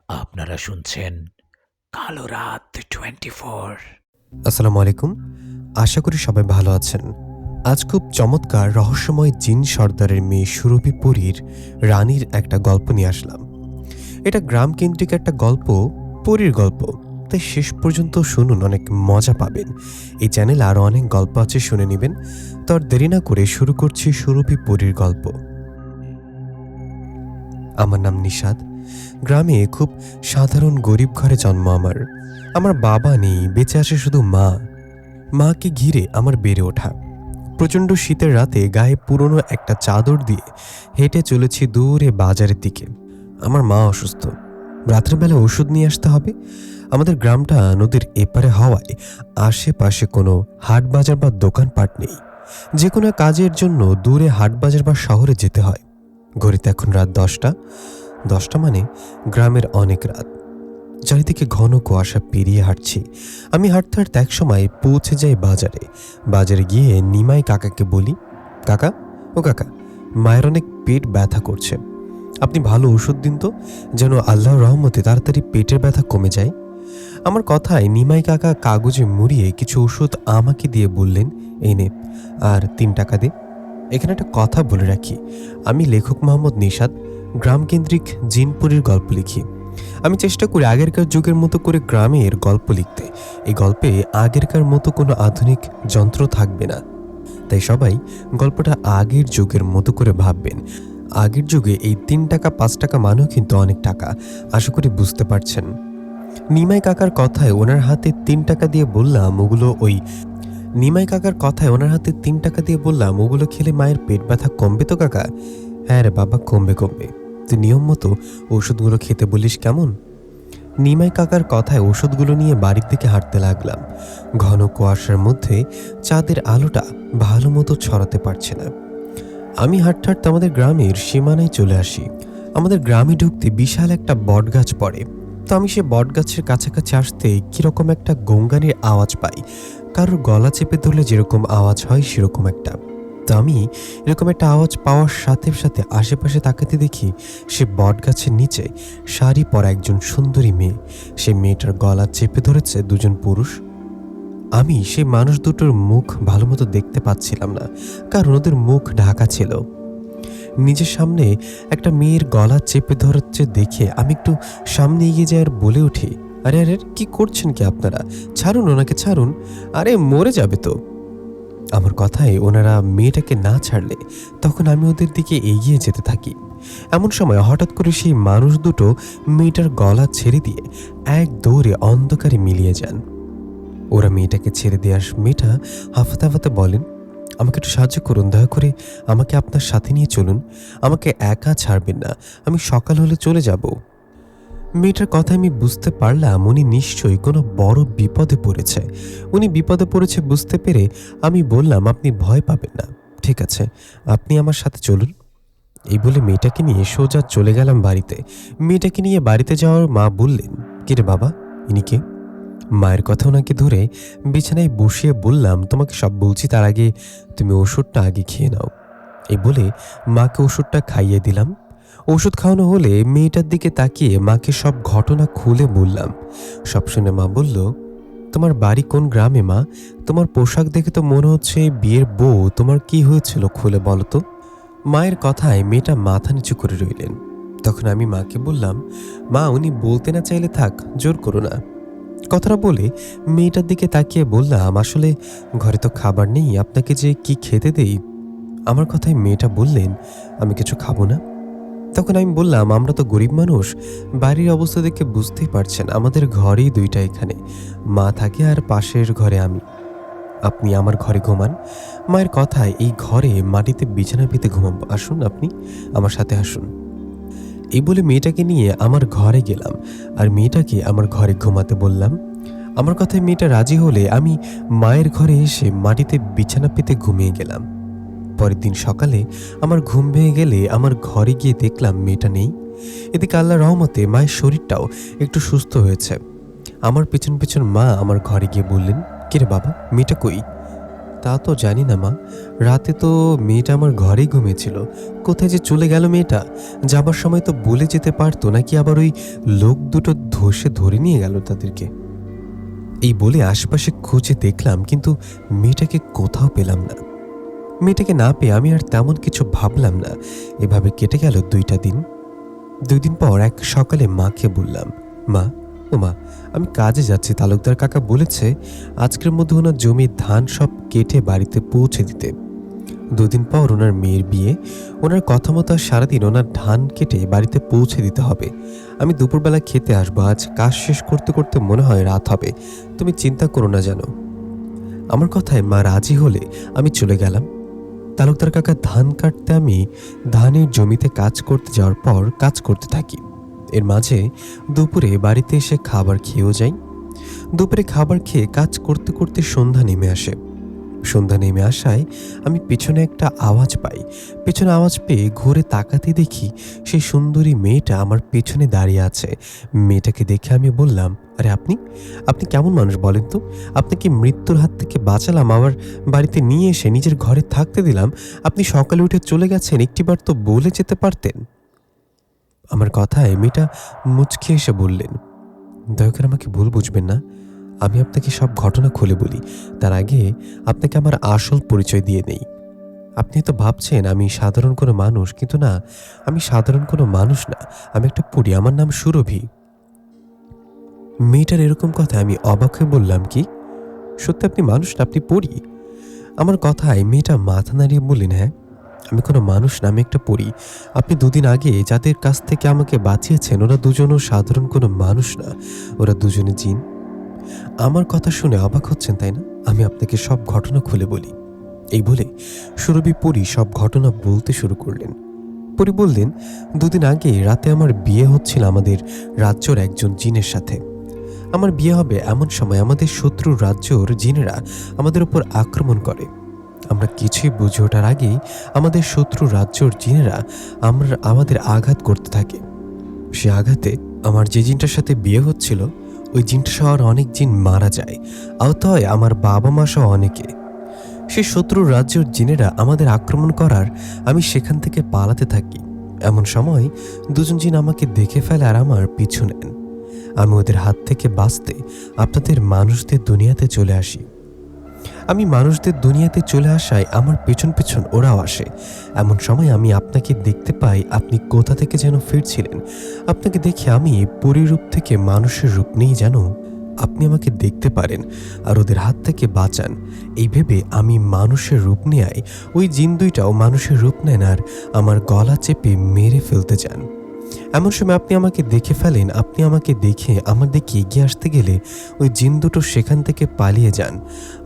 আপনারা শুনছেন কালো রাত 24। আসসালামু আলাইকুম। আশা করি সবাই ভালো আছেন। আজ খুব চমৎকার রহস্যময় জিন সর্দারের মেয়ে সুরভি পরীর রানীর একটা গল্প নিয়ে আসলাম। এটা গ্রাম কেন্দ্রিক একটা গল্প, পরীর গল্প, তাই শেষ পর্যন্ত শুনুন, অনেক মজা পাবেন। এই চ্যানেলে আরও অনেক গল্প আছে, শুনে নেবেন। তো আর দেরি না করে শুরু করছি সুরভি পরীর গল্প। আমার নাম নিশাদ। গ্রামে খুব সাধারণ গরিব ঘরে জন্ম আমার। আমার বাবা নেই, বেঁচে আসে শুধু মা। মাকে ঘিরে আমার বেড়ে ওঠা। প্রচণ্ড শীতের রাতে গায়ে পুরনো একটা চাদর দিয়ে হেঁটে চলেছি দূরে বাজারের দিকে। আমার মা অসুস্থ, রাত্রেবেলা ওষুধ নিয়ে আসতে হবে। আমাদের গ্রামটা নদীর এপারে হওয়ায় আশেপাশে কোনো হাট বাজার বা দোকানপাট নেই। যে কোনো কাজের জন্য দূরে হাট বাজার বা শহরে যেতে হয়। ঘড়িতে এখন রাত 10টা। 10টা মানে গ্রামের অনেক রাত। চারিদিকে ঘন কুয়াশা পেরিয়ে হাঁটছি। আমি হাঁটতে হাঁটতে এক সময় পৌঁছে যাই বাজারে। বাজারে গিয়ে নিমাই কাকাকে বলি, কাকা, ও কাকা, মায়ের অনেক পেট ব্যথা করছে, আপনি ভালো ওষুধ দিন তো, যেন আল্লাহর রহমতে তাড়াতাড়ি পেটের ব্যথা কমে যায়। আমার কথায় নিমাই কাকা কাগজে মুড়িয়ে কিছু ওষুধ আমাকে দিয়ে বললেন, এই নে, আর 3 টাকা দে। এখানে একটা কথা বলে রাখি, আমি লেখক মোহাম্মদ নিশাদ, গ্রামকেন্দ্রিক জিনপুরীর গল্প লিখি। আমি চেষ্টা করি আগেরকার যুগের মতো করে গ্রামের গল্প লিখতে। এই গল্পে আগেরকার মতো কোনো আধুনিক যন্ত্র থাকবে না, তাই সবাই গল্পটা আগের যুগের মতো করে ভাববেন। আগের যুগে এই 3 টাকা 5 টাকা মানেও কিন্তু অনেক টাকা, আশা করি বুঝতে পারছেন। নিমাই কাকার কথায় ওনার হাতে 3 টাকা দিয়ে বললাম, ওগুলো খেলে মায়ের পেট ব্যথা কমবে তো কাকা? হ্যাঁ রে বাবা, কমবে কমবে, তুই নিয়ম মতো ওষুধগুলো খেতে বলিস কেমন? নিমাই কাকার কথায় ওষুধগুলো নিয়ে বাড়ির দিকে হাঁটতে লাগলাম। ঘন কুয়াশার মধ্যে চাঁদের আলোটা ভালো মতো ছড়াতে পারছে না। আমি হাঁটতে হাঁটতে আমাদের গ্রামের সীমানায় চলে আসি। আমাদের গ্রামে ঢুকতে বিশাল একটা বটগাছ পড়ে। তো আমি সে বটগাছের কাছাকাছি আসতে কিরকম একটা গঙ্গানির আওয়াজ পাই। কারোর গলা চেপে ধরলে যেরকম আওয়াজ হয় সেরকম একটা। তো আমি এরকম একটা আওয়াজ পাওয়ার সাথে সাথে আশেপাশে তাকাতে দেখি সে বটগাছের নিচে শাড়ি পরা একজন সুন্দরী মেয়ে। সে মেয়েটার গলা চেপে ধরেছে দুজন পুরুষ। আমি সেই মানুষ দুটোর মুখ ভালো মতো দেখতে পাচ্ছিলাম না, কারণ ওদের মুখ ঢাকা ছিল। নিজের সামনে একটা মেয়ের গলা চেপে ধরছে দেখে আমি একটু সামনে এগিয়ে যাই আর বলে উঠি, আরে আরে, কি করছেন কি আপনারা? ছাড়ুন ওনাকে, ছাড়ুন, আরে মরে যাবে তো। আমার কথায় ওনারা মেয়েটাকে না ছাড়লে তখন আমি ওদের দিকে এগিয়ে যেতে থাকি। এমন সময় হঠাৎ করে সেই মানুষ দুটো মেয়েটার গলা ছেড়ে দিয়ে এক দৌড়ে অন্ধকারে মিলিয়ে যান। ওরা মেয়েটাকে ছেড়ে দিয়ে মেয়েটা হাফাতে হাফাতে বলেন, আমাকে একটু সাহায্য করুন, দয়া করে আমাকে আপনার সাথে নিয়ে চলুন, আমাকে একা ছাড়বেন না, আমি সকাল হলে চলে যাব। মেয়েটার কথা আমি বুঝতে পারলাম উনি নিশ্চয়ই কোনো বড় বিপদে পড়েছে। উনি বিপদে পড়েছে বুঝতে পেরে আমি বললাম, আপনি ভয় পাবেন না, ঠিক আছে, আপনি আমার সাথে চলুন। এই বলে মেয়েটাকে নিয়ে সোজা চলে গেলাম বাড়িতে। মেয়েটাকে নিয়ে বাড়িতে যাওয়ার মা বললেন, কিরে বাবা, ইনি কে? মায়ের কথা ওনাকে ধরে বিছানায় বসিয়ে বললাম, তোমাকে সব বলছি, তার আগে তুমি ওষুধটা আগে খেয়ে নাও। এই বলে মাকে ওষুধটা খাইয়ে দিলাম। ওষুধ খাওয়ানো হলে মেয়েটার দিকে তাকিয়ে মাকে সব ঘটনা খুলে বললাম। সব শুনে মা বলল, তোমার বাড়ি কোন গ্রামে মা? তোমার পোশাক দেখে তো মনে হচ্ছে বিয়ের বউ, তোমার কি হয়েছিল খুলে বলো তো। মায়ের কথায় মেয়েটা মাথা নিচু করে রইলেন। তখন আমি মাকে বললাম, মা, উনি বলতে না চাইলে থাক, জোর করো না। কথাটা বলে মেয়েটার দিকে তাকিয়ে বললাম, আসলে ঘরে তো খাবার নেই, আপনাকে যে কি খেতে দেই। আমার কথায় মেয়েটা বললেন, আমি কিছু খাবো না। তখন আমি বললাম, আমরা তো গরিব মানুষ, বাড়ির অবস্থা দেখে বুঝতেই পারছেন, আমাদের ঘরেই 2টা, এখানে মা থাকে আর পাশের ঘরে আমি। আপনি আমার ঘরে ঘুমান। মায়ের কথায় এই ঘরে মাটিতে বিছানা পেতে ঘুমাবো, আসুন, আপনি আমার সাথে আসুন। এই বলে মেয়েটাকে নিয়ে আমার ঘরে গেলাম আর মেয়েটাকে আমার ঘরে ঘুমাতে বললাম। আমার কথায় মেয়েটা রাজি হলে আমি মায়ের ঘরে এসে মাটিতে বিছানা পেতে ঘুমিয়ে গেলাম। পরের দিন সকালে আমার ঘুম ভেঙে গেলে আমার ঘরে গিয়ে দেখলাম মেয়েটা নেই। এদিকে আল্লাহর রহমতে মায়ের শরীরটাও একটু সুস্থ হয়েছে। আমার পেছন পেছন মা আমার ঘরে গিয়ে বললেন, কিরে বাবা, মেয়েটা কই? তা তো জানি না মা, রাতে তো মেয়েটা আমার ঘরেই ঘুমিয়েছিল। কোথায় যে চলে গেল মেয়েটা? যাবার সময় তো বলে যেতে পারতো, নাকি আবার ওই লোক দুটো ধসে ধরে নিয়ে গেল তাদেরকে? এই বলে আশপাশে খুঁজে দেখলাম, কিন্তু মেয়েটাকে কোথাও পেলাম না। মেয়েটাকে না পেয়ে আমি আর তেমন কিছু ভাবলাম না। এভাবে কেটে গেল 2টা দিন। 2 দিন পর এক সকালে মাকে বললাম, মা, ও মা, আমি কাজে যাচ্ছি। তালুকদার কাকা বলেছে আজকের মধ্যে ওনার জমির ধান সব কেটে বাড়িতে পৌঁছে দিতে। 2 দিন পর ওনার মেয়ের বিয়ে। ওনার কথা মতো সারাদিন ওনার ধান কেটে বাড়িতে পৌঁছে দিতে হবে। আমি দুপুরবেলা খেতে আসবো। আজ কাজ শেষ করতে করতে মনে হয় রাত হবে। তুমি চিন্তা করো না যেন। আমার কথায় মা রাজি হলে আমি চলে গেলাম। তালুকদার কাকা ধান কাটতে আমি ধানের জমিতে কাজ করতে যাওয়ার পর কাজ করতে থাকি। এর মাঝে দুপুরে বাড়িতে এসে খাবার খেয়েও যাই। দুপুরে খাবার খেয়ে কাজ করতে করতে সন্ধ্যা নেমে আসে। সন্ধ্যা নেমে আসায় আমি পেছনে একটা আওয়াজ পাই। পেছনে আওয়াজ পেয়ে ঘুরে তাকাতে দেখি সেই সুন্দরী মেয়েটা আমার পেছনে দাঁড়িয়ে আছে। মেয়েটাকে দেখে আমি বললাম, আরে আপনি আপনি কেমন মানুষ বলেন তো? আপনাকে মৃত্যুর হাত থেকে বাঁচালাম, আমার বাড়িতে নিয়ে এসে নিজের ঘরে থাকতে দিলাম। আপনি সকালে উঠে চলে গেছেন, একটিবার তো বলে যেতে পারতেন। আমার কথায় মেয়েটা মুচকি এসে বললেন, দয়া করে আমাকে ভুল বুঝবেন না, আমি আপনাকে সব ঘটনা খুলে বলি। তার আগে আপনাকে আমার আসল পরিচয় দিয়ে নেই। আপনি তো ভাবছেন আমি সাধারণ কোনো মানুষ, কিন্তু না, আমি সাধারণ কোনো মানুষ না, আমি একটা পরী। আমার নাম সুরভি। মেয়েটার এরকম কথা আমি অবাক হয়ে বললাম, কি সত্যি আপনি মানুষ না, আপনি পরী? আমার কথায় মেয়েটা মাথা নাড়িয়ে বললেন, হ্যাঁ, আমি কোনো মানুষ না, আমি একটা পরী। আপনি 2 দিন আগে যাদের কাছ থেকে আমাকে বাঁচিয়েছেন ওরা দুজনও সাধারণ কোনো মানুষ না, ওরা দুজনে জিন। আমার কথা শুনে অবাক হচ্ছেন তাই না? আমি আপনাকে সব ঘটনা খুলে বলি। এই বলে সুরভি পরী সব ঘটনা বলতে শুরু করলেন। পরী বললেন, 2 দিন আগে রাতে আমার বিয়ে হচ্ছিল আমাদের রাজ্যর একজন জিনের সাথে। আমার বিয়ে হবে এমন সময় আমাদের শত্রু রাজ্যর জিনেরা আমাদের উপর আক্রমণ করে। আমরা কিছুই বুঝে ওঠার আগেই আমাদের শত্রু রাজ্যর জিনেরা আমাদের আঘাত করতে থাকে। সে আঘাতে আমার যে জিনটার সাথে বিয়ে হচ্ছিল ওই জিনটা সহ অনেক জিন মারা যায়, আহত হয় আমার বাবা মা সহ অনেকে। সে শত্রু রাজ্যের জিনেরা আমাদের আক্রমণ করার আমি সেখান থেকে পালাতে থাকি। এমন সময় 2জন জিন আমাকে দেখে ফেলে আর আমার পিছু নেন। আমি ওদের হাত থেকে বাঁচতে আপনাদের মানুষদের দুনিয়াতে চলে আসি। আমি মানুষদের দুনিয়াতে চলে আসায় আমার পেছন পেছন ওরাও আসে। এমন সময় আমি আপনাকে দেখতে পাই, আপনি কোথা থেকে যেন ফিরছিলেন। আপনাকে দেখে আমি পরিরূপ থেকে মানুষের রূপ নেই যেন আপনি আমাকে দেখতে পারেন আর ওদের হাত থেকে বাঁচান। এই ভেবে আমি মানুষের রূপ নেয় ওই জিন দুইটাও মানুষের রূপ নেন আর আমার গলা চেপে মেরে ফেলতে চান। এমন সময় আপনি আমাকে দেখে ফেলেন। আপনি আমাকে দেখে আমার দিকে এগিয়ে আসতে গেলে ওই জিন দুটো সেখান থেকে পালিয়ে যান।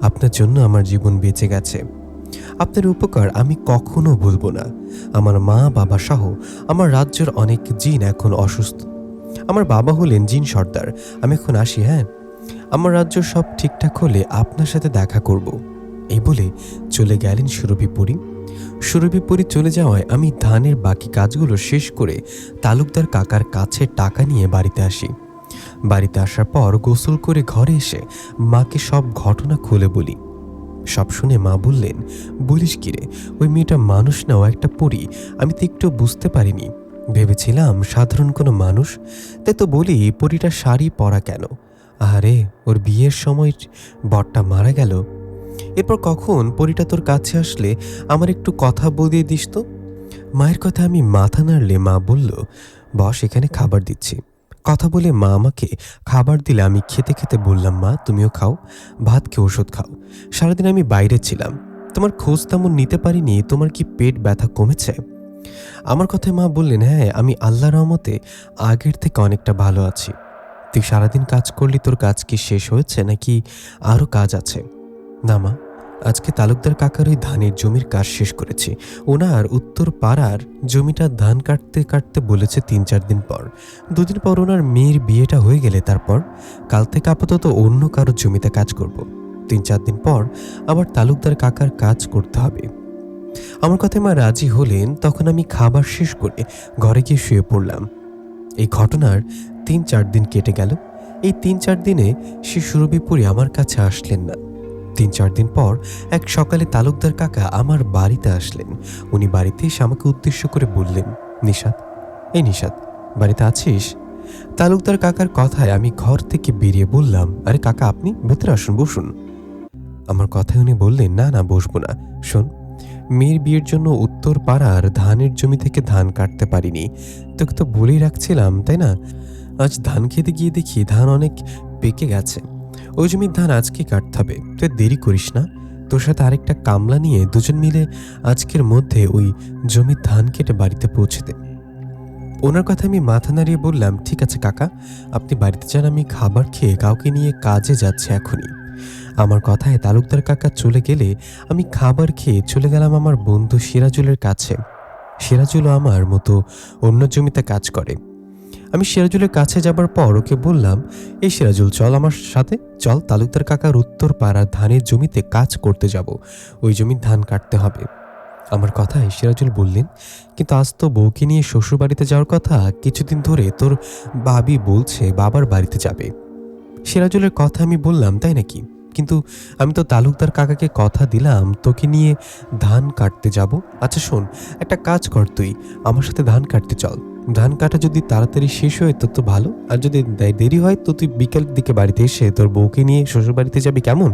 আপনার জন্য আমার জীবন বেঁচে গেছে। আপনার উপকার আমি কখনো ভুলব না। আমার মা বাবা সহ আমার রাজ্যের অনেক জিন এখন অসুস্থ। আমার বাবা হলেন জিন সর্দার। আমি এখন আসি, হ্যাঁ? আমার রাজ্য সব ঠিকঠাক হলে আপনার সাথে দেখা করব। এই বলে চলে গেলেন সুরভি পরী। সুরভি পরী চলে যাওয়ায় আমি ধানের বাকি কাজগুলো শেষ করে তালুকদার কাকার কাছে টাকা নিয়ে বাড়িতে আসি। বাড়িতে আসার পর গোসল করে ঘরে এসে মাকে সব ঘটনা খুলে বলি। সব শুনে মা বললেন, বলিস কিরে, ওই মেয়েটা মানুষ না, ও একটা পরী। আমি তো একটু বুঝতে পারিনি, ভেবেছিলাম সাধারণ কোনো মানুষ। তাই তো বলি, পরীটা শাড়ি পরা কেন? আরে, ওর বিয়ের সময় বরটা মারা গেল। এরপর কখন পরীটা তোর কাছে আসলে আমার একটু কথা বলিয়ে দিস তো। মায়ের কথা আমি মাথা নাড়লে মা বলল, বস, এখানে খাবার দিচ্ছি। কথা বলে মা আমাকে খাবার দিলে আমি খেতে খেতে বললাম, মা তুমিও খাও, ভাত খেয়ে ওষুধ খাও। সারাদিন আমি বাইরে ছিলাম, তোমার খোঁজ তেমন নিতে পারিনি। তোমার কি পেট ব্যথা কমেছে? আমার কথায় মা বললেন, হ্যাঁ, আমি আল্লাহর রহমতে আগের থেকে অনেকটা ভালো আছি। তুই সারাদিন কাজ করলি, তোর কাজ কি শেষ হয়েছে নাকি আরও কাজ আছে? না মা, আজকে তালুকদার কাকার ওই ধানের জমির কাজ শেষ করেছি। ওনার উত্তর পাড়ার জমিটা ধান কাটতে কাটতে বলেছে 3-4 দিন পর। 2 দিন পর ওনার মেয়ের বিয়েটা হয়ে গেলে তারপর কাল থেকে আপাতত অন্য কারোর জমিতে কাজ করব। 3-4 দিন পর আবার তালুকদার কাকার কাজ করতে হবে। আমার কথায় মা রাজি হলেন। তখন আমি খাবার শেষ করে ঘরে গিয়ে শুয়ে পড়লাম। এই ঘটনার 3-4 দিন কেটে গেল। এই 3-4 দিনে সে সুরভি পরী আমার কাছে আসলেন না। 3-4 দিন পর এক সকালে তালুকদার কাকা আমার বাড়িতে আসলেন। উনি বাড়িতে এসে আমাকে উদ্দেশ্য করে বললেন, নিশাত, এই নিশাত, বাড়িতে আছিস? তালুকদার কাকার কথায় আমি ঘর থেকে বেরিয়ে বললাম, আরে কাকা, আপনি ভেতরে আসুন, বসুন। আমার কথায় উনি বললেন, না না, বসবো না। শোন, মেয়ের বিয়ের জন্য উত্তর পাড়ার ধানের জমি থেকে ধান কাটতে পারিনি, তোকে তো বলেই রাখছিলাম, তাই না? আজ ধান খেতে গিয়ে দেখি ধান অনেক পেকে গেছে। ওই জমির ধান আজকে কাটতে হবে, তুই দেরি করিস না। তোর সাথে আরেকটা কামলা নিয়ে দুজন মিলে আজকের মধ্যে ওই জমির ধান কেটে বাড়িতে পৌঁছে দে। ওনার কথা আমি মাথা নাড়িয়ে বললাম, ঠিক আছে কাকা, আপনি বাড়িতে যান, আমি খাবার খেয়ে কাউকে নিয়ে কাজে যাচ্ছি এখনই। আমার কথায় তালুকদার কাকা চলে গেলে আমি খাবার খেয়ে চলে গেলাম আমার বন্ধু সিরাজুলের কাছে। সিরাজুলও আমার মতো অন্য জমিতে কাজ করে। আমি সিরাজুলের কাছে যাবার পর ওকে বললাম, এই সিরাজুল, চল আমার সাথে, চল তালুকদার কাকার উত্তর পাড়ার ধানের জমিতে কাজ করতে যাব, ওই জমির ধান কাটতে হবে। আমার কথায় সিরাজুল বললেন, কিন্তু আজ তো বউকে নিয়ে শ্বশুর বাড়িতে যাওয়ার কথা, কিছুদিন ধরে তোর বাবি বলছে বাবার বাড়িতে যাবে। সিরাজুলের কথা আমি বললাম, তাই নাকি? কিন্তু আমি তো তালুকদার কাকাকে কথা দিলাম তোকে নিয়ে ধান কাটতে যাব। আচ্ছা শোন, একটা কাজ কর, তুই আমার সাথে ধান কাটতে চল। ধান কাটা যদি তাড়াতাড়ি শেষ হয় তো তো ভালো, আর যদি দেরি হয় তো তুই বিকেলের দিকে বাড়িতে এসে তোর বউকে নিয়ে শ্বশুর বাড়িতে যাবি, কেমন?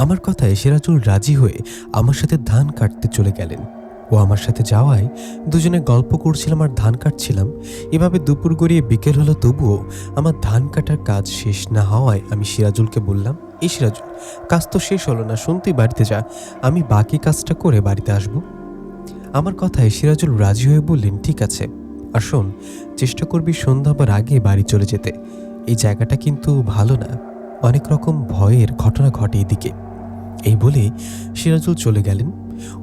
আমার কথায় সিরাজুল রাজি হয়ে আমার সাথে ধান কাটতে চলে গেলেন। ও আমার সাথে যাওয়ায় দুজনে গল্প করছিলাম আর ধান কাটছিলাম। এভাবে দুপুর গড়িয়ে বিকেল হলো, তবুও আমার ধান কাটার কাজ শেষ না হওয়ায় আমি সিরাজুলকে বললাম, এই সিরাজুল, কাজ তো শেষ হলো না, শুন, তুই বাড়িতে যা, আমি বাকি কাজটা করে বাড়িতে আসব। আমার কথায় সিরাজুল রাজি হয়ে বললেন, ঠিক আছে, আর শোন, চেষ্টা করবি সন্ধ্যা হবার আগে বাড়ি চলে যেতে। এই জায়গাটা কিন্তু ভালো না, অনেক রকম ভয়ের ঘটনা ঘটে এদিকে। এই বলে সিরাজুল চলে গেলেন।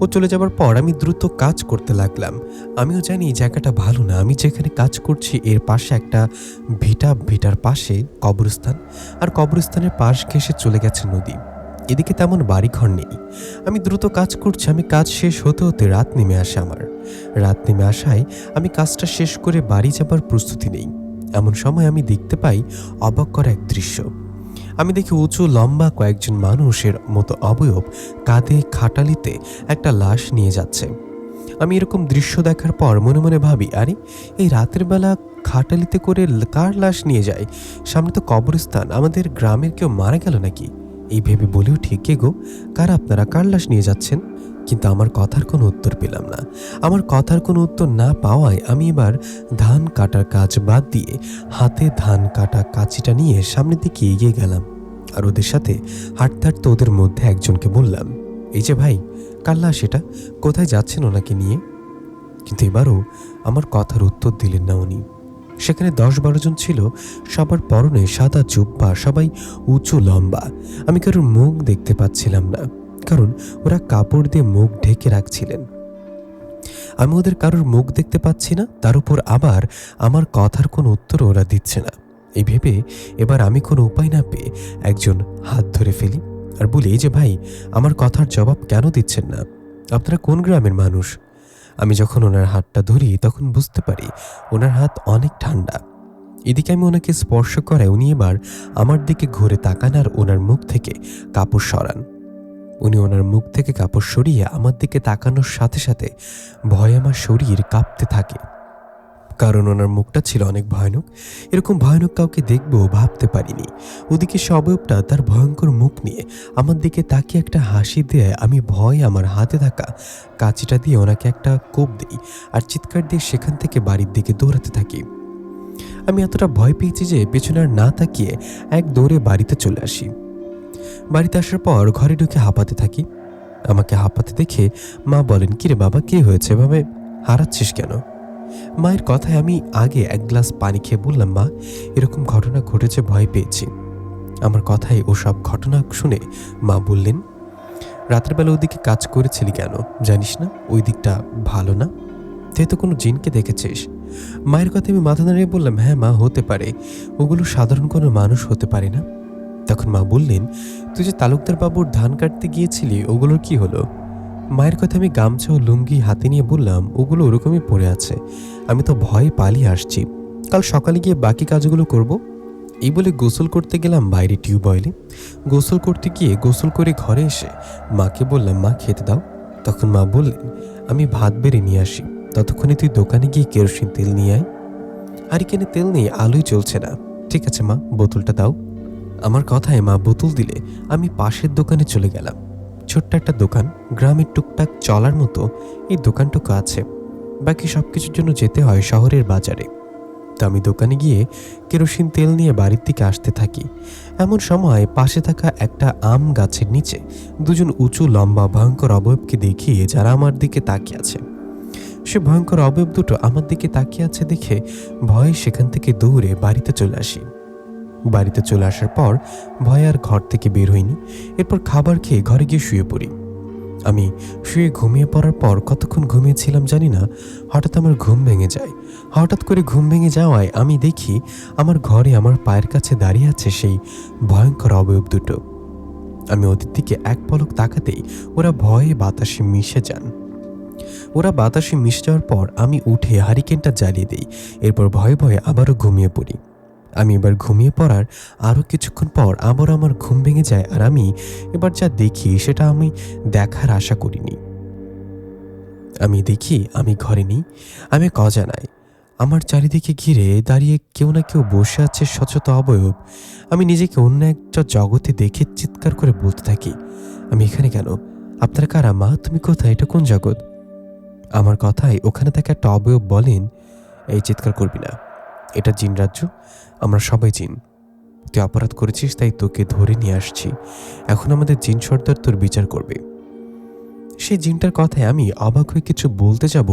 ও চলে যাবার পর আমি দ্রুত কাজ করতে লাগলাম। আমিও জানি এই জায়গাটা ভালো না। আমি যেখানে কাজ করছি এর পাশে একটা ভিটার পাশে কবরস্থান, আর কবরস্থানের পাশ ঘেঁষে চলে গেছে নদী। এদিকে তেমন বাড়িঘর নেই। আমি দ্রুত কাজ করছি। আমি কাজ শেষ হতে হতে রাত নেমে আসে আমার। রাত নেমে আসায় আমি কাজটা শেষ করে বাড়ি যাবার প্রস্তুতি নেই। এমন সময় আমি দেখতে পাই অবাক করা এক দৃশ্য। আমি দেখি উঁচু লম্বা কয়েকজন মানুষের মতো অবয়ব কাঁধে খাটালিতে একটা লাশ নিয়ে যাচ্ছে। আমি এরকম দৃশ্য দেখার পর মনে মনে ভাবি, আরে এই রাতের বেলা খাটালিতে করে কার লাশ নিয়ে যায়? সামনে তো কবরস্থান, আমাদের গ্রামের কেউ মারা গেল নাকি? এই ভেবে বলেও, ঠিক গো, কার আপনারা, কার লাশ নিয়ে যাচ্ছেন? কিন্তু আমার কথার কোনো উত্তর পেলাম না। আমার কথার কোনো উত্তর না পাওয়ায় আমি এবার ধান কাটার কাজ বাদ দিয়ে হাতে ধান কাটা কাঁচিটা নিয়ে সামনের দিকে এগিয়ে গেলাম। আর ওদের সাথে হাঁটতে হাঁটতে ওদের মধ্যে একজনকে বললাম, এই যে ভাই, কার লাশ এটা, কোথায় যাচ্ছেন ওনাকে নিয়ে? কিন্তু এবারও আমার কথার উত্তর দিলেন না উনি। সেখানে 10-12 জন ছিল, সবার পরনে সাদা জুব্বা, সবাই উঁচু লম্বা। আমি কারোর মুখ দেখতে পাচ্ছিলাম না, কারণ ওরা কাপড় দিয়ে মুখ ঢেকে রাখছিলেন। আমি ওদের কারোর মুখ দেখতে পাচ্ছি না, তার উপর আবার আমার কথার কোনো উত্তর ওরা দিচ্ছে না। এই ভেবে এবার আমি কোনো উপায় না পেয়ে একজন হাত ধরে ফেলি আর বলি, এই যে ভাই, আমার কথার জবাব কেন দিচ্ছেন না? আপনারা কোন গ্রামের মানুষ? আমি যখন ওনার হাতটা ধরি তখন বুঝতে পারি ওনার হাত অনেক ঠান্ডা। এদিকে আমি ওনাকে স্পর্শ করায় উনি এবার আমার দিকে ঘুরে তাকান আর ওনার মুখ থেকে কাপড় সরান। উনি ওনার মুখ থেকে কাপড় সরিয়ে আমার দিকে তাকানোর সাথে সাথে ভয়ে আমার শরীর কাঁপতে থাকে, কারণ ওনার মুখটা ছিল অনেক ভয়ানক। এরকম ভয়ানক কাউকে দেখবো ভাবতে পারিনি। ওদিকে সে অবয়বটা তার ভয়ঙ্কর মুখ নিয়ে আমার দিকে তাকিয়ে একটা হাসি দেয়। আমি ভয়ে আমার হাতে থাকা কাঁচিটা দিয়ে ওনাকে একটা কোপ দিই আর চিৎকার দিয়ে সেখান থেকে বাড়ির দিকে দৌড়াতে থাকি। আমি এতটা ভয় পেয়েছি যে পেছনে আর না তাকিয়ে এক দৌড়ে বাড়িতে চলে আসি। বাড়িতে আসার পর ঘরে ঢুকে হাঁপাতে থাকি। আমাকে হাঁপাতে দেখে মা বলেন, কিরে বাবা, কি হয়েছে, এভাবে হারাচ্ছিস কেন? মায়ের কথায় আমি আগে এক গ্লাস পানি খেয়ে বললাম, মা, এরকম ঘটনা ঘটেছে, ভয় পেয়েছি। আমার কথায় ও সব ঘটনা শুনে মা বললেন, রাতের বেলা ওদিকে কাজ করেছিলি কেন, জানিস না ওই দিকটা ভালো না? তুই তো কোনো জিনকে দেখেছিস? মায়ের কথায় আমি মাথা নাড়িয়ে বললাম, হ্যাঁ মা, হতে পারে, ওগুলো সাধারণ কোনো মানুষ হতে পারে না। তখন মা বললেন, তুই যে তালুকদার বাবুর ধান কাটতে গিয়েছিলি, ওগুলোর কি হলো? মায়ের কথা আমি গামছা ও লুঙ্গি হাতে নিয়ে বললাম, ওগুলো ওরকমই পড়ে আছে, আমি তো ভয়ে পালিয়ে আসছি, কাল সকালে গিয়ে বাকি কাজগুলো করব। এই বলে গোসল করতে গেলাম বাইরে টিউবওয়েলে। গোসল করতে গিয়ে গোসল করে ঘরে এসে মাকে বললাম, মা খেতে দাও। তখন মা বললেন, আমি ভাত বেড়ে নিয়ে আসি, ততক্ষণে তুই দোকানে গিয়ে কেরোসিন তেল নিয়ে আয়। হারিকেনে তেল নেই, আলোই জ্বলছে না। ঠিক আছে মা, বোতলটা দাও। আমার কথায় মা বোতল দিলে আমি পাশের দোকানে চলে গেলাম। ছোট্ট একটা দোকান, গ্রামের টুকটাক চলার মতো এই দোকানটুকু আছে। বাকি সব কিছুর জন্য যেতে হয় শহরের বাজারে। তো আমি দোকানে গিয়ে কেরোসিন তেল নিয়ে বাড়ির দিকে আসতে থাকি। এমন সময় পাশে থাকা একটা আম গাছের নিচে দুজন উঁচু লম্বা ভয়ঙ্কর অবয়বকে দেখিয়ে যারা আমার দিকে তাকিয়ে আছে। সে ভয়ঙ্কর অবয়ব দুটো আমার দিকে তাকিয়ে আছে দেখে ভয়ে সেখান থেকে দৌড়ে বাড়িতে চলে আসি। বাড়িতে চলে আসার পর ভয়ে আর ঘর থেকে বের হইনি। এরপর খাবার খেয়ে ঘরে গিয়ে শুয়ে পড়ি। আমি শুয়ে ঘুমিয়ে পড়ার পর কতক্ষণ ঘুমিয়েছিলাম জানি না, হঠাৎ আমার ঘুম ভেঙে যায়। হঠাৎ করে ঘুম ভেঙে যাওয়ায় আমি দেখি আমার ঘরে আমার পায়ের কাছে দাঁড়িয়ে আছে সেই ভয়ঙ্কর অবয়ব দুটো। আমি ওদের দিকে এক পলক তাকাতেই ওরা ভয়ে বাতাসে মিশে যান। ওরা বাতাসে মিশে যাওয়ার পর আমি উঠে হারিকেনটা জ্বালিয়ে দিই। এরপর ভয়ে ভয়ে আবারও ঘুমিয়ে পড়ি। আমি এবার ঘুমিয়ে পড়ার আরও কিছুক্ষণ পর আবার আমার ঘুম ভেঙে যায়, আর আমি এবার যা দেখি সেটা আমি দেখার আশা করিনি। আমি দেখি আমি ঘরে নেই, আমি অজানায়। আমার চারিদিকে ঘিরে দাঁড়িয়ে কেউ না কেউ বসে আছে শত অবয়ব। আমি নিজেকে অন্য একটা জগতে দেখে চিৎকার করে বলতে থাকি, আমি এখানে কেন? আপনারা কারা? মা তুমি কোথায়? এটা কোন জগৎ? আমার কথায় ওখানে থাকা একটা অবয়ব বলেন, এই চিৎকার করবি না, এটা জিন রাজ্য, আমরা সবাই জিন। তুই অপরাধ করেছিস তাই তোকে ধরে নিয়ে আসছি, এখন আমাদের জিন সর্দার তোর বিচার করবে। সেই জিনটার কথায় আমি অবাক হয়ে কিছু বলতে যাব,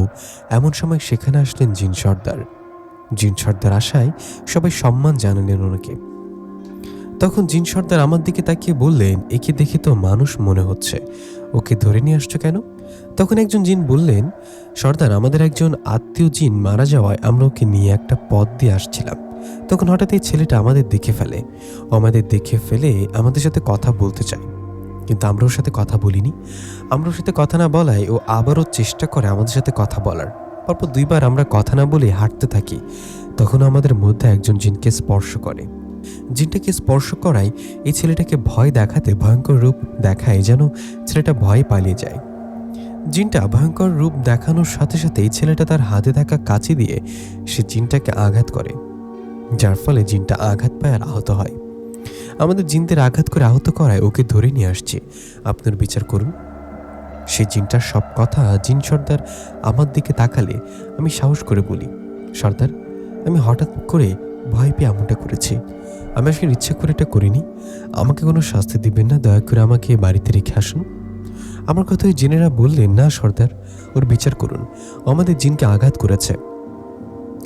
এমন সময় সেখানে আসলেন জিন সর্দার। জিন সর্দার আসায় সবাই সম্মান জানালেন ওনাকে। তখন জিন সর্দার আমার দিকে তাকিয়ে বললেন, একে দেখে তো মানুষ মনে হচ্ছে, ওকে ধরে নিয়ে আসছো কেন? তখন একজন জিন বললেন, সর্দার আমাদের একজন আত্মীয় জিন মারা যাওয়ায় আমরা ওকে নিয়ে একটা পথ দিয়ে আসছিলাম। তখন হঠাৎ এই ছেলেটা আমাদের দেখে ফেলে। আমাদের দেখে ফেলে আমাদের সাথে কথা বলতে চায়, কিন্তু আমরা ওর সাথে কথা বলিনি। আমরা ওর সাথে কথা না বলায় ও আবারও চেষ্টা করে আমাদের সাথে কথা বলার। পরপর দুইবার আমরা কথা না বলে হাঁটতে থাকি। তখন আমাদের মধ্যে একজন জিনকে স্পর্শ করে। জিনটাকে স্পর্শ করায় এই ছেলেটাকে ভয় দেখাতে ভয়ঙ্কর রূপ দেখায়, যেন ছেলেটা ভয়ে পালিয়ে যায়। জিনটা ভয়ঙ্কর রূপ দেখানোর সাথে সাথে এই ছেলেটা তার হাতে থাকা কাঁচি দিয়ে সে জিনটাকে আঘাত করে, যার ফলে জিনটা আঘাত পায় আর আহত হয়। আমাদের জিনদের আঘাত করে আহত করায় ওকে ধরে নিয়ে আসছে, আপনার বিচার করুন। সেই জিনটার সব কথা জিন সর্দার আমার দিকে তাকালে আমি সাহস করে বলি, সর্দার আমি হঠাৎ করে ভয় পেয়ে এমনটা করেছি, আমি আসলে ইচ্ছে করে এটা করিনি, আমাকে কোনো শাস্তি দিবেন না, দয়া করে আমাকে বাড়িতে রেখে আসুন। আমার কথা ওই জিনেরা বললেন, না সর্দার, ওর বিচার করুন, আমাদের জিনকে আঘাত করেছে।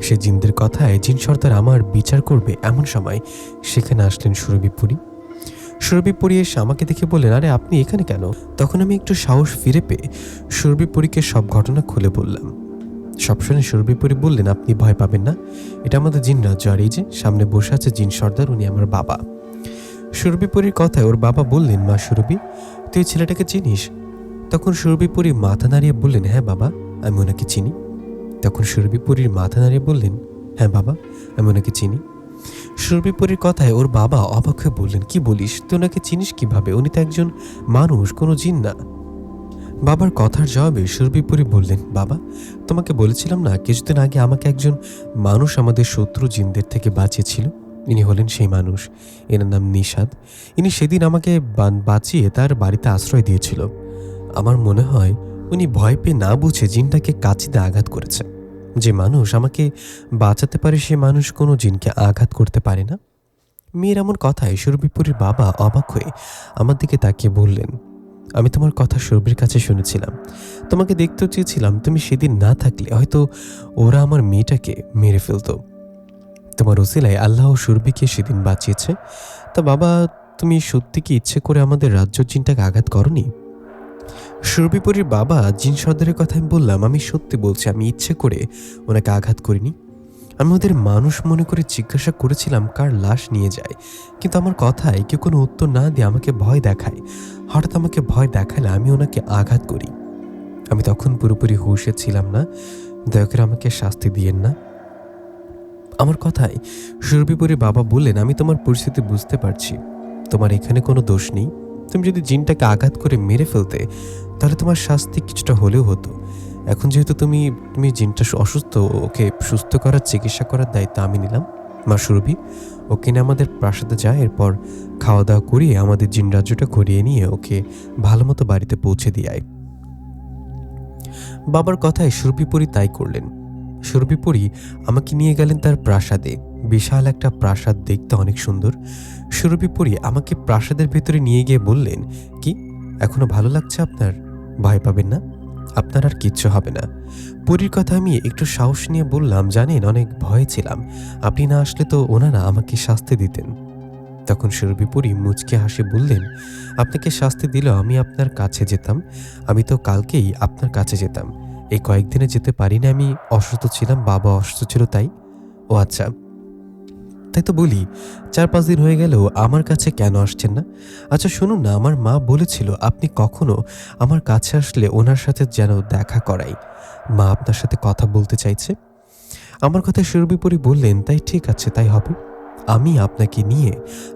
সে জিনদের কথায় জিন সর্দার আমার বিচার করবে এমন সময় সেখানে আসলেন সুরভিপুরী। সুরভিপুরী এসে আমাকে দেখে বললেন, আরে আপনি এখানে কেন? তখন আমি একটু সাহস ফিরে পেয়ে সুরভিপুরীকে সব ঘটনা খুলে বললাম। সব শুনে সুরভিপুরী বললেন, আপনি ভয় পাবেন না, এটা আমাদের জিন রাজ্য, আর এই যে সামনে বসে আছে জিন সর্দার, উনি আমার বাবা। সুরভিপুরীর কথায় ওর বাবা বললেন, মা সুরভি, তুই ছেলেটাকে চিনিস? তখন সুরভিপুরী মাথা নাড়িয়ে বললেন, হ্যাঁ বাবা, আমি ওনাকে চিনি। তখন সুরভিপুরীর মাথা নাড়িয়ে বললেন, হ্যাঁ বাবা, আমি ওনাকে চিনি। সুরভিপুরীর কথায় ওর বাবা অবাক হয়ে বললেন, কি বলিস, তুই ওনাকে চিনিস কিভাবে? উনি তো একজন মানুষ, কোনো জিন না। বাবার কথার জবাবে সুরভিপুরী বললেন, বাবা তোমাকে বলেছিলাম না কিছুদিন আগে আমাকে একজন মানুষ আমাদের শত্রু জিনদের থেকে বাঁচিয়েছিল? ইনি হলেন সেই মানুষ, এনার নাম নিষাদ। ইনি সেদিন আমাকে বাঁচিয়ে তার বাড়িতে আশ্রয় দিয়েছিল। আমার মনে হয় উনি ভয় পেয়ে না বুঝে জিনটাকে কাঁচিতে আঘাত করেছে। যে মানুষ আমাকে বাঁচাতে পারে সে মানুষ কোনো জিনকে আঘাত করতে পারে না। মেয়ের এমন কথায় সুরভিপুরীর বাবা অবাক হয়ে আমার দিকে তাকিয়ে বললেন, আমি তোমার কথা সুরভির কাছে শুনেছিলাম, তোমাকে দেখতেও চেয়েছিলাম, তুমি সেদিন না থাকলে হয়তো ওরা আমার মেয়েটাকে মেরে ফেলতো। তোমার ওসিলায় আল্লাহ সুরভিকে সেদিন বাঁচিয়েছে। তা বাবা, তুমি সত্যি কি ইচ্ছে করে আমাদের রাজ্য জিনটাকে আঘাত করনি? সুরভিপুরীর বাবা জিন সর্দারের কথা আমি বললাম, আমি সত্যি বলছি, আমি ইচ্ছে করে ওনাকে আঘাত করিনি। আমি ওদের মানুষ মনে করে জিজ্ঞাসা করেছিলাম কার লাশ নিয়ে যায়, কিন্তু আমার কথায় কেউ কোনো উত্তর না দিয়ে আমাকে ভয় দেখায়। হঠাৎ আমাকে ভয় দেখালে আমি ওনাকে আঘাত করি। আমি তখন পুরোপুরি হুঁশে ছিলাম না, দয়া করে আমাকে শাস্তি দিয়েন না। আমার কথায় সুরভিপুরীর বাবা বললেন, আমি তোমার পরিস্থিতি বুঝতে পারছি, তোমার এখানে কোনো দোষ নেই। তুমি যদি জিনটাকে আঘাত করে মেরে ফেলতে তাহলে তোমার শাস্তি কিছুটা হলেও হতো। এখন যেহেতু তুমি তুমি জিনটা অসুস্থ, ওকে সুস্থ করার চিকিৎসা করার দায়িত্ব আমি নিলাম। মা সুরভি, ওকে নিয়ে আমাদের প্রাসাদে যায়, এরপর খাওয়া দাওয়া করিয়ে আমাদের জিন রাজ্যটা ঘুরিয়ে নিয়ে ওকে ভালো মতো বাড়িতে পৌঁছে দিয়ে আয়। বাবার কথায় সুরভিপুরী তাই করলেন। সুরভিপুরী আমাকে নিয়ে গেলেন তার প্রাসাদে। বিশাল একটা প্রাসাদ, দেখতে অনেক সুন্দর। সুরভিপুরী আমাকে প্রাসাদের ভেতরে নিয়ে গিয়ে বললেন, কি এখনো ভালো লাগছে আপনার? ভয় পাবেন না, আপনার আর কিচ্ছু হবে না। পুরীর কথা আমি একটু সাহস নিয়ে বললাম, জানেন অনেক ভয়ে ছিলাম, আপনি না আসলে তো ওনারা আমাকে শাস্তি দিতেন। তখন সুরভিপুরী মুচকে হাসি বললেন, আপনাকে শাস্তি দিলেও আমি আপনার কাছে যেতাম। আমি তো কালকেই আপনার কাছে যেতাম, এই কয়েকদিনে যেতে পারি না, আমি অসুস্থ ছিলাম, বাবা অসুস্থ ছিল তাই। ও আচ্ছা, তাই তো বলি 4-5 দিন হয়ে গেলেও আমার কাছে কেন আসছেন না? আচ্ছা শুনুন না, আমার মা বলেছিল আপনি কখনো আমার কাছে আসলে ওনার সাথে যেন দেখা করাই। মা আপনার সাথে কথা বলতে চাইছে। আমার কথায় সুরভিপুরী বললেন, তাই ঠিক আছে, তাই হবে। আমি আপনাকে নিয়ে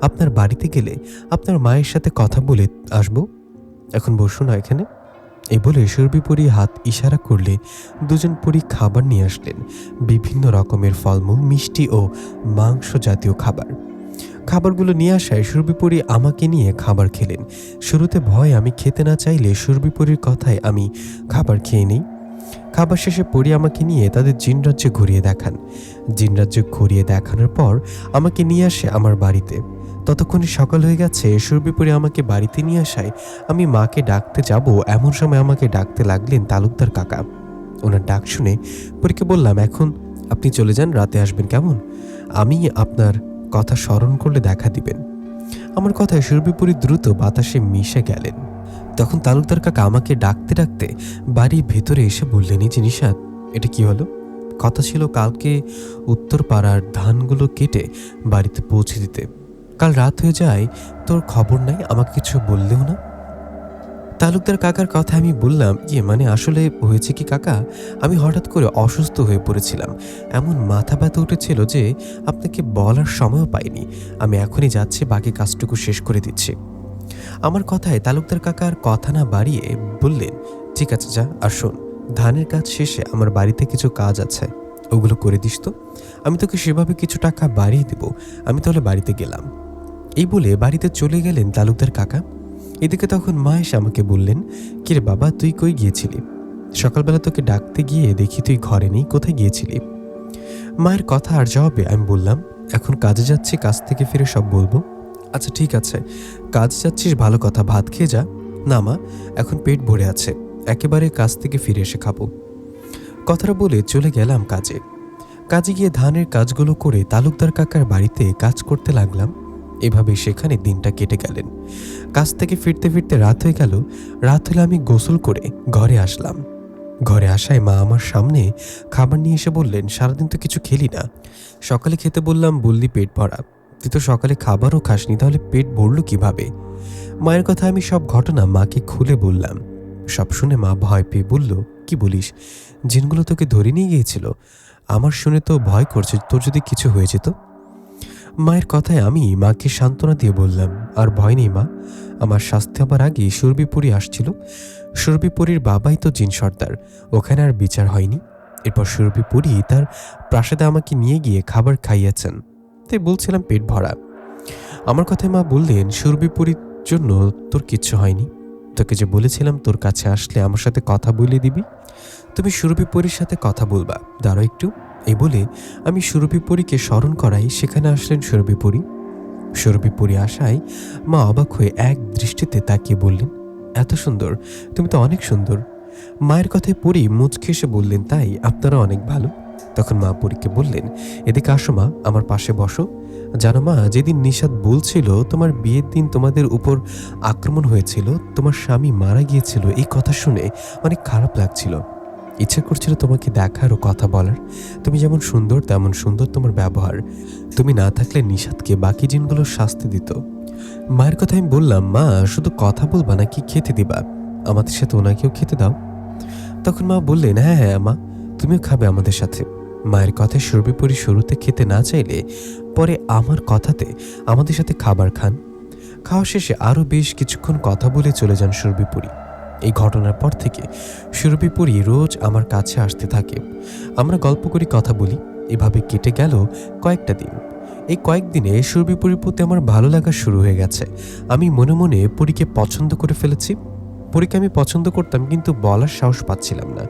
আপনার বাড়িতে গেলে আপনার মায়ের সাথে কথা বলে আসবো। এখন বসুন না এখানে। এই বলে সুরভিপুরী হাত ইশারা করলে দুজন পরী খাবার নিয়ে আসলেন। বিভিন্ন রকমের ফলমূল, মিষ্টি ও মাংস জাতীয় খাবার। খাবারগুলো নিয়ে আসায় সুরভিপুরী আমাকে নিয়ে খাবার খেলেন। শুরুতে ভয়, আমি খেতে না চাইলে সুরভিপুরীর কথায় আমি খাবার খেয়ে নিই। খাবার শেষে পরী আমাকে নিয়ে তাদের জিনরাজ্যে ঘুরিয়ে দেখান। জিনরাজ্যে ঘুরিয়ে দেখানোর পর আমাকে নিয়ে আসে আমার বাড়িতে। ততক্ষণে সকাল হয়ে গেছে। সুরভিপুরী আমাকে বাড়িতে নিয়ে আসায় আমি মাকে ডাকতে যাব, এমন সময় আমাকে ডাকতে লাগলেন তালুকদার কাকা। ওনার ডাক শুনে পরীকে বললাম, এখন আপনি চলে যান, রাতে আসবেন কেমন? আমি আপনার কথা স্মরণ করলে দেখা দিবেন। আমার কথায় সুরভিপুরী দ্রুত বাতাসে মিশে গেলেন। তখন তালুকদার কাকা আমাকে ডাকতে ডাকতে বাড়ির ভেতরে এসে বললেন, এই যে নিশাত, এটা কি হলো? কথা ছিল কালকে উত্তর পাড়ার ধানগুলো কেটে বাড়িতে পৌঁছে দিতে। কাল রাত হয়ে যায়, তোর খবর নাই, আমাকে কিছু বললেও না। তালুকদার কাকার কথা আমি বললাম, মানে আসলে হয়েছে কি কাকা, আমি হঠাৎ করে অসুস্থ হয়ে পড়েছিলাম, এমন মাথা ব্যথা উঠেছিল যে আপনাকে বলার সময়ও পাইনি। আমি এখনই যাচ্ছি, বাকি কাজটুকু শেষ করে দিচ্ছি। আমার কথায় তালুকদার কাকার কথা না বাড়িয়ে বললেন, ঠিক আছে যা, আর শোন, ধানের কাজ শেষে আমার বাড়িতে কিছু কাজ আছে, ওগুলো করে দিস তো, আমি তোকে সেভাবে কিছু টাকা বাড়িয়ে দেব। আমি তাহলে বাড়িতে গেলাম। এই বলে বাড়িতে চলে গেলেন তালুকদার কাকা। এদিকে তখন মা এসে আমাকে বললেন, কিরে বাবা, তুই কই গিয়েছিলি? সকালবেলা তোকে ডাকতে গিয়ে দেখি তুই ঘরে নেই, কোথায় গিয়েছিলি? মায়ের কথা আর জবাবে আমি বললাম, এখন কাজে যাচ্ছি, কাজ থেকে ফিরে সব বলবো। আচ্ছা ঠিক আছে, কাজ যাচ্ছিস ভালো কথা, ভাত খেয়ে যা। না মা, এখন পেট ভরে আছে, একেবারে কাজ থেকে ফিরে এসে খাবো। কথাটা বলে চলে গেলাম কাজে। কাজে গিয়ে ধানের কাজগুলো করে তালুকদার কাকার বাড়িতে কাজ করতে লাগলাম। এভাবে সেখানে দিনটা কেটে গেলেন। কাজ থেকে ফিরতে ফিরতে রাত হয়ে গেল। রাত হলে আমি গোসল করে ঘরে আসলাম। ঘরে আসায় মা আমার সামনে খাবার নিয়ে এসে বললেন, সারাদিন তো কিছু খেলি না, সকালে খেতে বললাম, বললি পেট ভরা, তুই তো সকালে খাবারও খাসনি, তাহলে পেট ভরল কিভাবে? মায়ের কথা আমি সব ঘটনা মাকে খুলে বললাম। সব শুনে মা ভয় পেয়ে বলল, কি বলিস, জিনগুলো তোকে ধরে নিয়ে গিয়েছিল? আমার শুনে তো ভয় করছে, তোর যদি কিছু হয়ে যেত। মায়ের কথায় আমি মাকে সান্ত্বনা দিয়ে বললাম, আর ভয় নেই মা, আমার শাস্তি হবার আগে সুরভিপুরী আসছিল। সুরভিপুরীর বাবাই তো জিন সর্দার, ওখানে আর বিচার হয়নি। এরপর সুরভিপুরী তার প্রাসাদে আমাকে নিয়ে গিয়ে খাবার খাইয়েছেন, তাই বলছিলাম পেট ভরা। আমার কথায় মা বললেন, সুরভিপুরীর জন্য তোর কিচ্ছু হয়নি, তোকে যে বলেছিলাম তোর কাছে আসলে আমার সাথে কথা বলে দিবি, তুমি সুরভিপুরীর সাথে কথা বলবা, দাঁড়াও একটু। এই বলে আমি সুরভিপুরীকে স্মরণ করাই, সেখানে আসলেন সুরভিপুরী। সুরভিপুরী আসায় মা অবাক হয়ে এক দৃষ্টিতে তাকিয়ে বললেন, এত সুন্দর, তুমি তো অনেক সুন্দর। মায়ের কথায় পরী মুচকে এসে বললেন, তাই, আপনারা অনেক ভালো। তখন মা পরীকে বললেন, এদিকে আসো মা, আমার পাশে বসো। জানো মা, যেদিন নিশাত বলছিল তোমার বিয়ের দিন তোমাদের উপর আক্রমণ হয়েছিল, তোমার স্বামী মারা গিয়েছিল, এই কথা শুনে অনেক খারাপ লাগছিল। ইচ্ছে করছিল তোমাকে দেখার ও কথা বলার। তুমি যেমন সুন্দর তেমন সুন্দর তোমার ব্যবহার। তুমি না থাকলে নিশাতকে বাকি জিনগুলো শাস্তি দিত। মায়ের কথা আমি বললাম, মা শুধু কথা বলবা নাকি খেতে দিবা? আমাদের সাথে ওনাকেও খেতে দাও। তখন মা বললেন, হ্যাঁ হ্যাঁ মা, তুমিও খাবে আমাদের সাথে। মায়ের কথায় সুরভিপুরি শুরুতে খেতে না চাইলে পরে আমার কথাতে আমাদের সাথে খাবার খান। খাওয়া শেষে আরও বেশ কিছুক্ষণ কথা বলে চলে যান সুরভিপুরি। এই ঘটনার পর থেকে সুরভিপুরি রোজ আমার কাছে আসতে থাকে। আমরা গল্প করি, কথা বলি। এভাবে কেটে গেল কয়েকটা দিন। এই কয়েকদিনে সুরভিপুরির প্রতি আমার ভালো লাগা শুরু হয়ে গেছে। আমি মনে মনে পরীকে পছন্দ করে ফেলেছি। পরীকে আমি পছন্দ করতাম, কিন্তু বলার সাহস পাচ্ছিলাম না।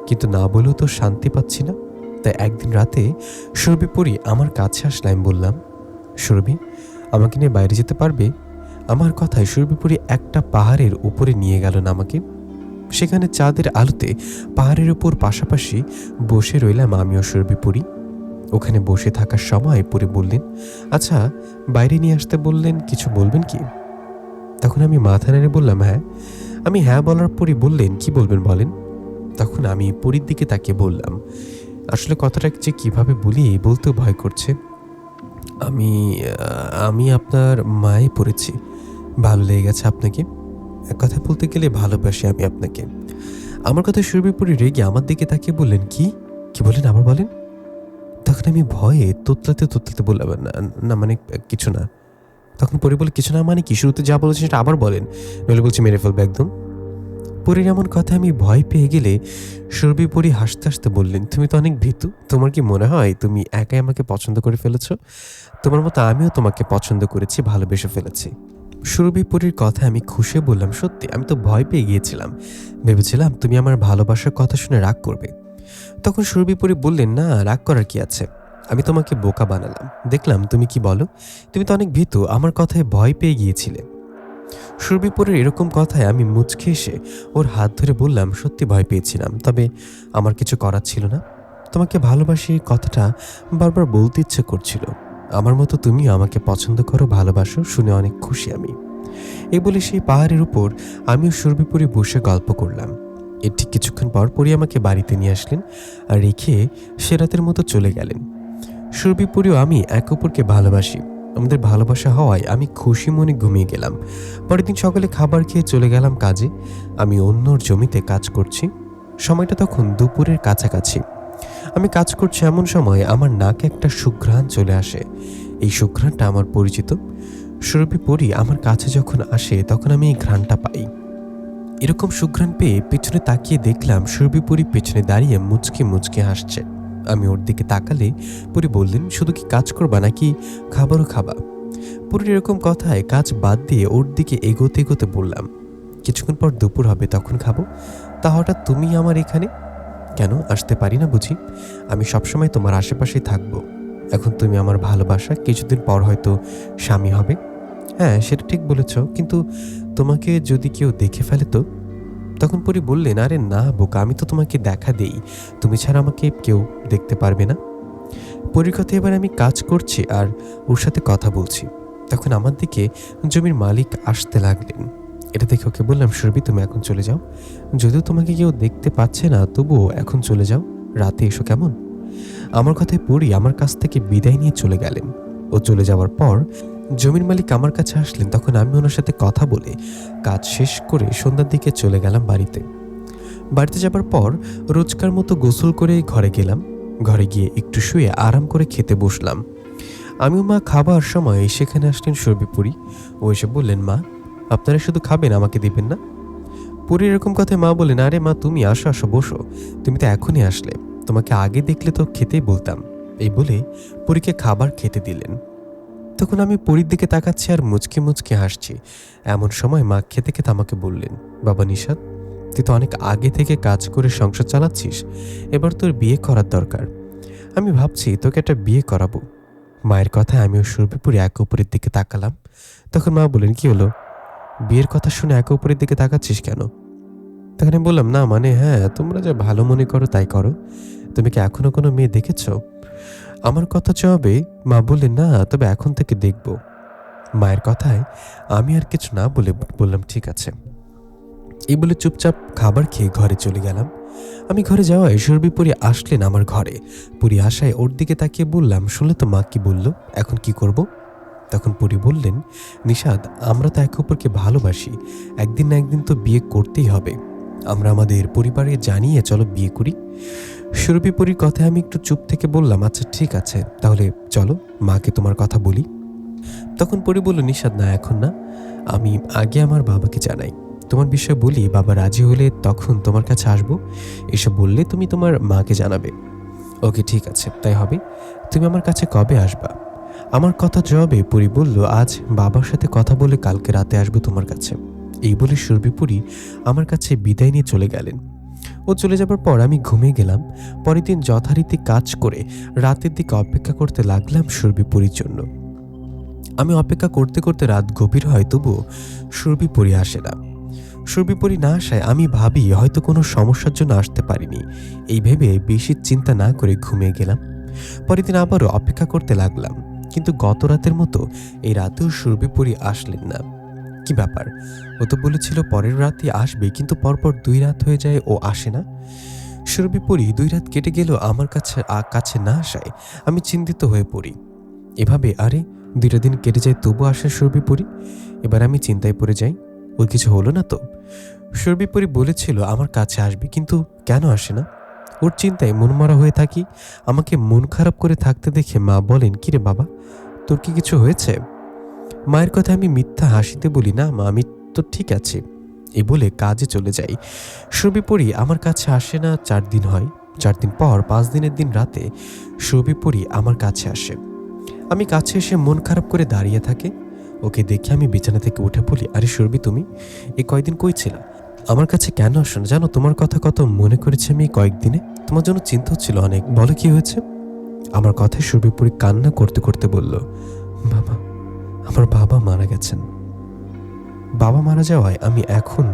কিন্তু না বলেও তো শান্তি পাচ্ছি না। তাই একদিন রাতে সুরভিপুরি আমার কাছে আসলে আমি বললাম, সুরভি, আমাকে নিয়ে বাইরে যেতে পারবে? আমার কথায় সুরভিপুরি একটা পাহাড়ের উপরে নিয়ে গেল না আমাকে। সেখানে চাঁদের আলোতে পাহাড়ের উপর পাশাপাশি বসে রইলাম আমি ও সুরভিপুরি। ওখানে বসে থাকার সময় পুরি বললেন, আচ্ছা, বাইরে নিয়ে আসতে বললেন, কিছু বলবেন কি? তখন আমি মাথা নেড়ে বললাম, হ্যাঁ। আমি হ্যাঁ বলার পরই বললেন, কি বলবেন বলেন। তখন আমি পুরীর দিকে তাকিয়ে বললাম, আসলে কথাটা যে কিভাবে বলি বলতেও ভয় করছে। আমি আমি আপনার মায়ে পড়েছি। ভালো লেগে গেছে আপনাকে। এক কথা বলতে গেলে ভালোবাসি আমি আপনাকে। আমার কথা সুরভিপুরি রেগে আমার দিকে তাকিয়ে বললেন, কি কি বলেন, আবার বলেন। তখন আমি ভয়ে তোতলাতে তোতলাতে বললাম, না না, মানে কিছু না। তখন পরি বলে, কিছু না মানে কি? শুরুতে যা বলেছেন সেটা আবার বলেন, নইলে বলছি মেরে ফেলবে একদম। পরীর এমন কথা আমি ভয় পেয়ে গেলে সুরভিপুরি হাসতে হাসতে বললেন, তুমি তো অনেক ভীতু। তোমার কি মনে হয় তুমি একাই আমাকে পছন্দ করে ফেলেছ? তোমার মতো আমিও তোমাকে পছন্দ করেছি, ভালোবেসে ফেলেছি। সুরভিপুরির কথা আমি খুশি বললাম, সত্যি আমি তো ভয় পেয়ে গিয়েছিলাম। ভেবেছিলাম তুমি আমার ভালোবাসার কথা শুনে রাগ করবে। তখন সুরভিপুরি বললেন, না, রাগ করার কি আছে? আমি তোমাকে বোকা বানালাম, দেখলাম তুমি কি বলো। তুমি তো অনেক ভীতু, আমার কথায় ভয় পেয়ে গিয়েছিলে। সুরভিপুরের এরকম কথায় আমি মুচকে এসে ওর হাত ধরে বললাম, সত্যি ভয় পেয়েছিলাম, তবে আমার কিছু করার ছিল না। তোমাকে ভালোবাসি কথাটা বারবার বলতে ইচ্ছে করছিল। আমার মতো তুমিও আমাকে পছন্দ করো, ভালোবাসো, শুনে অনেক খুশি আমি। এই বলে সেই পাহাড়ের উপর আমিও সুরভিপুরি বসে গল্প করলাম। এর ঠিক কিছুক্ষণ পর পরই আমাকে বাড়িতে নিয়ে আসলেন আর রেখে সে রাতের মতো চলে গেলেন। সুরভিপুরিও আমি একে অপরকে ভালোবাসি। আমাদের ভালোবাসা হওয়ায় আমি খুশি মনে ঘুমিয়ে গেলাম। পরের দিন সকালে খাবার খেয়ে চলে গেলাম কাজে। আমি অন্যর জমিতে কাজ করছি। সময়টা তখন দুপুরের কাছাকাছি। আমি কাজ করছি এমন সময় আমার নাকে একটা সুঘ্রাণ চলে আসে। এই সুঘ্রাণটা আমার পরিচিত। সুরভিপুরি আমার কাছে যখন আসে তখন আমি এই ঘ্রাণটা পাই। এরকম সুঘ্রাণ পেয়ে পেছনে তাকিয়ে দেখলাম সুরভিপুরি পেছনে দাঁড়িয়ে মুচকে মুচকে হাসছে। আমি ওর দিকে তাকালে পুরি বললেন, শুধু কি কাজ করবা নাকি খাবারও খাবা? পুরীর এরকম কথায় কাজ বাদ দিয়ে ওর দিকে এগোতে এগোতে বললাম, কিছুক্ষণ পর দুপুর হবে, তখন খাবো। তা হঠাৎ তুমি আমার এখানে কেন? আসতে পারি না বুঝি? আমি সবসময় তোমার আশেপাশেই থাকবো। এখন তুমি আমার ভালোবাসা, কিছুদিন পর হয়তো স্বামী হবে। হ্যাঁ, সেটা ঠিক বলেছ, কিন্তু তোমাকে যদি কেউ দেখে ফেলে তো? তখন পরি বললেন, আরে না বোকা, আমি তো তোমাকে দেখা দেই, তুমি ছাড়া আমাকে কেউ দেখতে পারবে না। পরির কথা এবার আমি কাজ করছি আর ওর সাথে কথা বলছি। তখন আমার দিকে জমির মালিক আসতে লাগলেন। এটা দেখে ওকে বললাম, সুরভি, তুমি এখন চলে যাও। যদিও তোমাকে কেউ দেখতে পাচ্ছে না, তবুও এখন চলে যাও, রাতে এসো কেমন? আমার কথায় পরি আমার কাছ থেকে বিদায় নিয়ে চলে গেলেন। ও চলে যাওয়ার পর জমির মালিক আমার কাছে আসলেন। তখন আমি ওনার সাথে কথা বলে কাজ শেষ করে সন্ধ্যার দিকে চলে গেলাম বাড়িতে। বাড়িতে যাবার পর রোজকার মতো গোসল করে ঘরে গেলাম। ঘরে গিয়ে একটু শুয়ে আরাম করে খেতে বসলাম। আমি ও মা খাবার সময় সেখানে আসলেন সুরভিপুরি। ও এসে বললেন, মা, আপনারা শুধু খাবেন, আমাকে দিবেন না? পুরী এরকম কথায় মা বললেন, আরে মা, তুমি আসো আসো, বসো, তুমি তো এখনই আসলে, তোমাকে আগে দেখলে তো খেতেই বলতাম। এই বলে পুরীকে খাবার খেতে দিলেন। তখন আমি পুরীর দিকে তাকাচ্ছি আর মুচকে মুচকে হাসছি। এমন সময় মা খেতে খেতে আমাকে বললেন, বাবা নিশাদ, তুই তো অনেক আগে থেকে কাজ করে সংসার চালাচ্ছিস, এবার তোর বিয়ে করার দরকার। আমি ভাবছি তোকে একটা বিয়ে করাবো। মায়ের কথায় আমিও সুরভিপুরি একে অপরের দিকে তাকালাম। তখন মা বললেন, কি হলো, বিয়ের কথা শুনে একে অপরের দিকে তাকাচ্ছিস কেন? তখন আমি বললাম, না মানে, হ্যাঁ, তোমরা যা ভালো মনে করো তাই করো। তুমি কি এখনো কোনো মেয়ে দেখেছ? আমার কথা জবাবে মা বললেন, না, তবে এখন থেকে দেখব। মায়ের কথায় আমি আর কিছু না বলে বললাম, ঠিক আছে। এই বলে চুপচাপ খাবার খেয়ে ঘরে চলে গেলাম। আমি ঘরে যাওয়ায় সুরভিপুরি আসলেন আমার ঘরে। পুরি আসায় ওর দিকে তাকিয়ে বললাম, শুনলে তো মা কি বলল, এখন কি করব? তখন পুরি বললেন, নিশাদ, আমরা তো একে অপরকে ভালোবাসি, একদিন না একদিন তো বিয়ে করতেই হবে। আমরা আমাদের পরিবারে জানিয়ে চলো বিয়ে করি। সুরভিপুরীর কথায় আমি একটু চুপ থেকে বললাম, আচ্ছা ঠিক আছে, তাহলে চলো মাকে তোমার কথা বলি। তখন পরি বলল, নিষাদ না, এখন না, আমি আগে আমার বাবাকে জানাই, তোমার বিষয়ে বলি, বাবা রাজি হলে তখন তোমার কাছে আসবো, এসব বললে তুমি তোমার মাকে জানাবে। ওকে ঠিক আছে, তাই হবে। তুমি আমার কাছে কবে আসবা? আমার কথা জবাবে পরি বলল, আজ বাবার সাথে কথা বলে কালকে রাতে আসবো তোমার কাছে। এই বলে সুরভিপুরী আমার কাছে বিদায় নিয়ে চলে গেলেন। ও চলে যাবার পর আমি ঘুমিয়ে গেলাম। পরের দিন যথারীতি কাজ করে রাতের দিকে অপেক্ষা করতে লাগলাম সুরভিপুরীর জন্য। আমি অপেক্ষা করতে করতে রাত গভীর হয়, তবুও সুরভিপুরী আসে না। সুরভিপুরী না আসায় আমি ভাবি হয়তো কোনো সমস্যার জন্য আসতে পারিনি। এই ভেবে বেশি চিন্তা না করে ঘুমিয়ে গেলাম। পরের দিন আবারও অপেক্ষা করতে লাগলাম, কিন্তু গত রাতের মতো এই রাতেও সুরভিপুরী আসলেন না। কি ব্যাপার? ও তো বলেছিল পরের রাতে আসবে, কিন্তু পরপর 2 রাত হয়ে যায় ও আসে না। সুরভিপুরী 2 রাত কেটে গেলেও আমার কাছে না আসায় আমি চিন্তিত হয়ে পড়ি। এভাবে আরে 2টা দিন কেটে যায়, তবু আসে সুরভিপুরী। এবার আমি চিন্তায় পড়ে যাই, ওর কিছু হলো না তো? সুরভিপুরী বলেছিল আমার কাছে আসবে, কিন্তু কেন আসে না? ওর চিন্তায় মনমরা হয়ে থাকি। আমাকে মন খারাপ করে থাকতে দেখে মা বলেন, কিরে বাবা, তোর কি কিছু হয়েছে? মায়ের কথা আমি মিথ্যা হাসিতে বলি, না মা, আমি তো ঠিক আছি। এই বলে কাজে চলে যাই। সুরভিপুরী আমার কাছে আসে না 4 দিন হয়। 4 দিন পর 5 দিনের দিন রাতে সুরভিপুরী আমার কাছে আসে। আমি কাছে এসে মন খারাপ করে দাঁড়িয়ে থাকে। ওকে দেখে আমি বিছানা থেকে উঠে বলি, আরে সুরভি, তুমি এই কয়দিন কই ছিলা? আমার কাছে কেন আসো না? জানো তোমার কথা কত মনে করেছি আমি এই কয়েকদিনে। তোমার জন্য চিন্তা হচ্ছিল অনেক। বলো কি হয়েছে? আমার কথায় সুরভিপুরী কান্না করতে করতে বলল, বাবা, আমার বাবা মারা গেছেন। বাবা মারা যাওয়ায় আমি এখন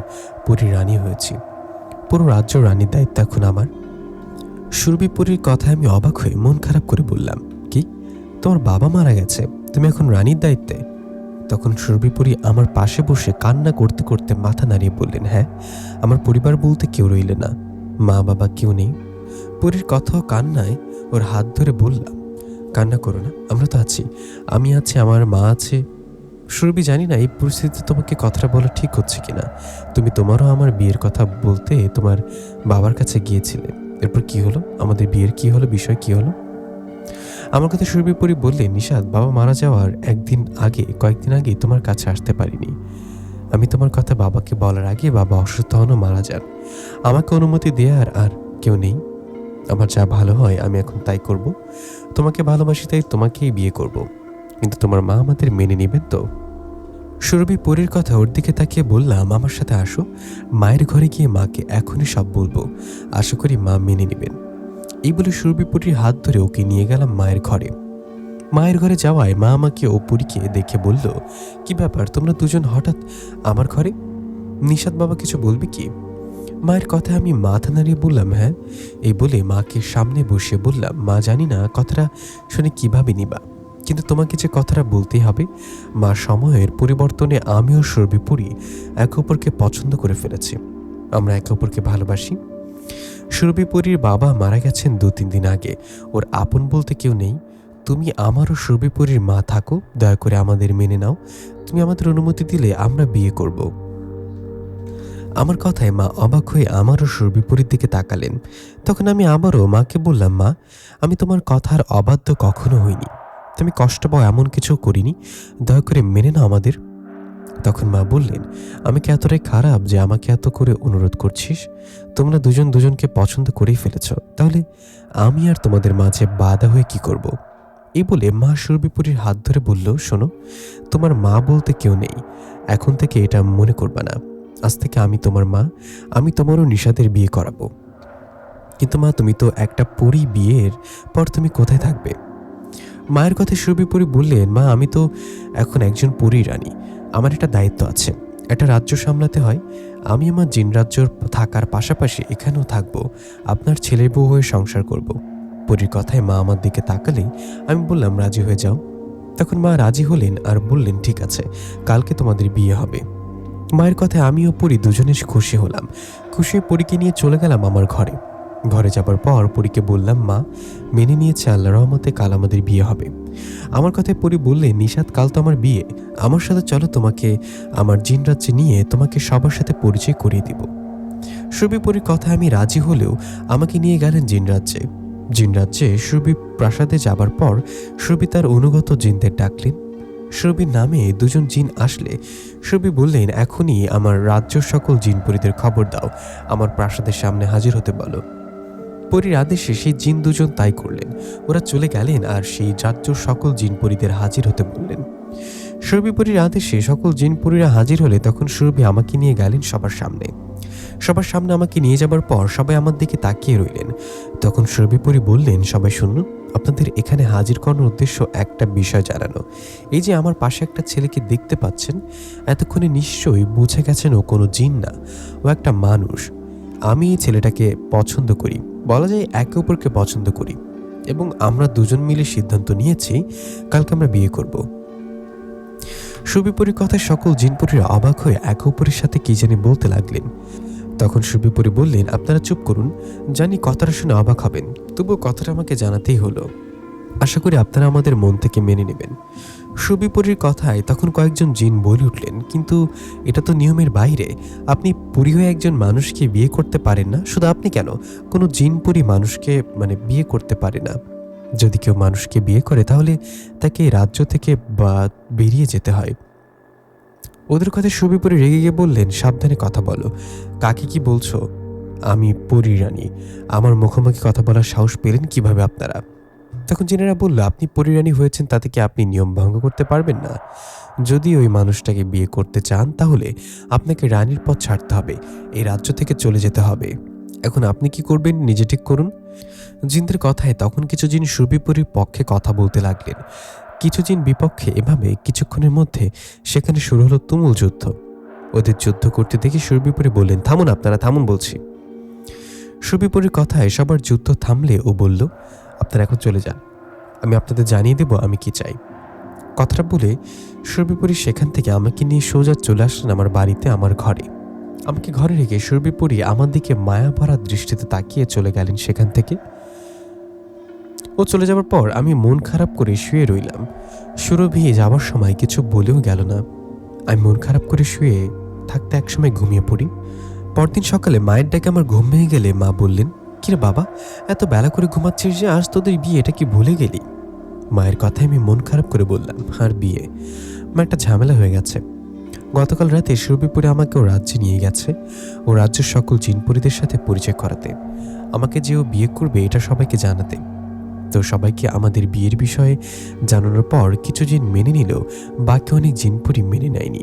পুরী রানী হয়েছি। পুরো রাজ্য রানীর দায়িত্ব এখন আমার। সুরভিপুরীর কথায় আমি অবাক হয়ে মন খারাপ করে বললাম, কি, তোমার বাবা মারা গেছে, তুমি এখন রানীর দায়িত্বে? তখন সুরভিপুরী আমার পাশে বসে কান্না করতে করতে মাথা নাড়িয়ে বললেন, হ্যাঁ, আমার পরিবার বলতে কেউ রইল না, মা বাবা কেউ নেই। পুরীর কথা ও কান্নায় ওর হাত ধরে বললাম, কান্না করো না, আমরা তো আছি, আমি আছি, আমার মা আছে। সুরভি, জানি না এই পরিস্থিতিতে তোমাকে কথাটা বলা ঠিক হচ্ছে কিনা। তুমি তোমারও আমার বিয়ের কথা বলতে তোমার বাবার কাছে গিয়েছিলে, এরপর কি হলো? আমাদের বিয়ের কি হলো? বিষয় কি হলো? আমার কথা সুরভিপুরী বললে, নিষাদ, বাবা মারা যাওয়ার কয়েকদিন আগে তোমার কাছে আসতে পারিনি। আমি তোমার কথা বাবাকে বলার আগে বাবা অসুস্থ হন ও মারা যান। আমাকে অনুমতি দেওয়ার আর কেউ নেই। আমার যা ভালো হয় আমি এখন তাই করব। তোমাকে ভালোবাসি তাই তোমাকেই বিয়ে করব, কিন্তু তোমার মা আমাদের মেনে নেবেন তো? সুরভিপুরীর কথা ওর দিকে তাকিয়ে বললাম, আমার সাথে আসো, মায়ের ঘরে গিয়ে মাকে এখনই সব বলবো, আশা করি মা মেনে নেবেন। এই বলে সুরভিপুরীর হাত ধরে ওকে নিয়ে গেলাম মায়ের ঘরে। মায়ের ঘরে যাওয়ায় মা আমাকে ও পুরীকে দেখে বলল, কি ব্যাপার, তোমরা দুজন হঠাৎ আমার ঘরে? নিষাদ বাবা কিছু বলবে কি? মায়ের কথা আমি মাথা নাড়িয়ে বললাম, হ্যাঁ। এই বলে মাকে সামনে বসে বললাম, মা, জানি না কথাটা শুনে কিভাবে নিবা, কিন্তু তোমাকে যে কথাটা বলতেই হবে। মা, সময়ের পরিবর্তনে আমিও সুরভিপুরী একে অপরকে পছন্দ করে ফেলেছি, আমরা একে অপরকে ভালোবাসি। সুরভিপুরীর বাবা মারা গেছেন 2-3 দিন আগে, ওর আপন বলতে কেউ নেই। তুমি আমারও সুরভিপুরীর মা থাকো, দয়া করে আমাদের মেনে নাও। তুমি আমাদের অনুমতি দিলে আমরা বিয়ে করব। আমার কথায় মা অবাক হয়ে আমারও সুরভিপুরীর দিকে তাকালেন। তখন আমি আবারও মাকে বললাম, মা, আমি তোমার কথার অবাধ্য কখনো হইনি, তুমি কষ্ট পাও এমন কিছু করিনি, দয়া করে মেনে নাও আমাদের। তখন মা বললেন, আমি কি এতটাই খারাপ যে আমাকে এত করে অনুরোধ করছিস? তোমরা দুজন দুজনকে পছন্দ করেই ফেলেছ, তাহলে আমি আর তোমাদের মাঝে বাধা হয়ে কি করব? এই বলে মা সুরভিপুরীর হাত ধরে বলল, শোনো, তোমার মা বলতে কেউ নেই, এখন থেকে এটা মনে করবা না। আজ থেকে আমি তোমার মা, আমি তোমারও নিষাদের বিয়ে করাবো। কিন্তু মা, তুমি তো একটা পরী, বিয়ের পর তুমি কোথায় থাকবে? মায়ের কথায় সুরভিপুরী বললেন, মা, আমি তো এখন একজন পরী রানী, আমার একটা দায়িত্ব আছে, একটা রাজ্য সামলাতে হয়। আমি আমার জিন রাজ্যর থাকার পাশাপাশি এখানেও থাকবো, আপনার ছেলের বউ হয়ে সংসার করব। পরীর কথায় মা আমার দিকে তাকালেই আমি বললাম, রাজি হয়ে যাও। তখন মা রাজি হলেন আর বললেন, ঠিক আছে, কালকে তোমাদের বিয়ে হবে। মায়ের কথায় আমি ও পরী দুজনে খুশি হলাম। খুশি হয়ে পরীকে নিয়ে চলে গেলাম আমার ঘরে। ঘরে যাবার পর পরীকে বললাম, মা, মেনে নিয়েছে, আল্লাহর রহমতে কাল আমাদের বিয়ে হবে। আমার কথায় পরী বললে, নিষাদ, কাল তো আমার বিয়ে, আমার সাথে চলো, তোমাকে আমার জিন রাজ্যে নিয়ে তোমাকে সবার সাথে পরিচয় করিয়ে দিব। সুরভিপুরীর কথা আমি রাজি হলেও আমাকে নিয়ে গেলেন জিনরাজ্যে। জিনরাজ্যে সুরভি প্রাসাদে যাবার পর সুরভি তার অনুগত জিনদের ডাকলেন। সুরভির নামে দুজন জিন আসলে সুরভি বললেন, এখনই আমার রাজ্যের সকল জিনপরীদের খবর দাও, আমার প্রাসাদের সামনে হাজির হতে বলো। পরীর আদেশে সেই জিন দুজন তাই করলেন। ওরা চলে গেলেন আর সেই রাজ্যের সকল জিনপরীদের হাজির হতে বললেন। সুরভি পরীর আদেশে সকল জিনপরীরা হাজির হলে তখন সুরভি আমাকে নিয়ে গেলেন সবার সামনে। সবার সামনে আমাকে নিয়ে যাবার পর সবাই আমার দিকে তাকিয়ে রইলেন। তখন সুরভি পরী বললেন, সবাই শুনুন, আপনাদের এখানে হাজির করানোর উদ্দেশ্য একটা বিষয় জানানো। এই যে আমার পাশে একটা ছেলেকে দেখতে পাচ্ছেন, এতক্ষণে নিশ্চয়ই বুঝে গেছেন ও কোনো জিন না, ও একটা মানুষ। আমি এই ছেলেটাকে পছন্দ করি, বলা যায় একে অপরকে পছন্দ করি, এবং আমরা দুজন মিলে সিদ্ধান্ত নিয়েছি কালকে আমরা বিয়ে করব। সুরভিপরীর কথায় সকল জিনপরীরা অবাক হয়ে একে অপরের সাথে কি জানি বলতে লাগলেন। তখন সুরভিপরী বললেন, আপনারা চুপ করুন, জানি কথাটা শুনে অবাক হবেন, তবুও কথাটা আমাকে জানাতেই হলো। আশা করি আপনারা আমাদের মন থেকে মেনে নেবেন। সুরভিপরীর কথায় তখন কয়েকজন জিন বলে উঠলেন, কিন্তু এটা তো নিয়মের বাইরে, আপনি পরী হয়ে একজন মানুষকে বিয়ে করতে পারেন না। শুধু আপনি কেন, কোনো জিনপরী মানুষকে বিয়ে করতে পারে না। যদি কেউ মানুষকে বিয়ে করে তাহলে তাকে এই রাজ্য থেকে বেরিয়ে যেতে হয়। ওদের কথায় সুরভিপরী রেগে গিয়ে বললেন, সাবধানে কথা বলো, কাকে কি বলছো? আমি পরী রানী, আমার মুখোমুখি কথা বলার সাহস পেলেন কিভাবে আপনারা? তখন জিনেরা বলল, আপনি পরী রানী হয়েছেন, তাতে কি আপনি নিয়ম ভঙ্গ করতে পারবেন না? যদি ওই মানুষটাকে বিয়ে করতে চান তাহলে আপনাকে রানীর পথ ছাড়তে হবে, এই রাজ্য থেকে চলে যেতে হবে। এখন আপনি কি করবেন নিজে ঠিক করুন। জিনদের কথায় তখন কিছু জিন সুরভিপরীর পক্ষে কথা বলতে লাগলেন, কিছু জিন বিপক্ষে। এভাবে কিছুক্ষণের মধ্যে সেখানে শুরু হলো তুমুল যুদ্ধ। ওদের যুদ্ধ করতে দেখে সুরভিপরী বললেন, থামুন, আপনারা থামুন বলছি। সুরভিপরীর কথায় সবার যুদ্ধ থামলে ও বলল, আপনারা এখন চলে যান, আমি আপনাদের জানিয়ে দেব আমি কি চাই। কথাটা বলে সুরভিপরী সেখান থেকে আমাকে নিয়ে সোজা চলে আসলেন আমার বাড়িতে, আমার ঘরে। আমাকে ঘরে রেখে সুরভিপরী আমার দিকে মায়া ভরা দৃষ্টিতে তাকিয়ে চলে গেলেন সেখান থেকে। ও চলে যাওয়ার পর আমি মন খারাপ করে শুয়ে রইলাম। সুরভি যাওয়ার সময় কিছু বলেও গেল না। আমি মন খারাপ করে শুয়ে থাকতে একসময় ঘুমিয়ে পড়ি। পরদিন সকালে মায়ের ডাকে আমার ঘুম ভেঙে গেলে মা বললেন, কিরে বাবা, এত বেলা করে ঘুমাচ্ছিস যে, আজ তোদের বিয়ে, এটা কি ভুলে গেলি? মায়ের কথায় আমি মন খারাপ করে বললাম, আর বিয়ে? মা, একটা ঝামেলা হয়ে গেছে। গতকাল রাতে সুরভিপুরে আমাকে ও রাজ্যে নিয়ে গেছে, ও রাজ্যের সকল জিনপরীদের সাথে পরিচয় করাতে, আমাকে যে ও বিয়ে করবে এটা সবাইকে জানাতে। তো সবাইকে আমাদের বিয়ের বিষয়ে জানানোর পর কিছু জিন মেনে নিলেও বাকি অনেক জিনপরি মেনে নেয়নি।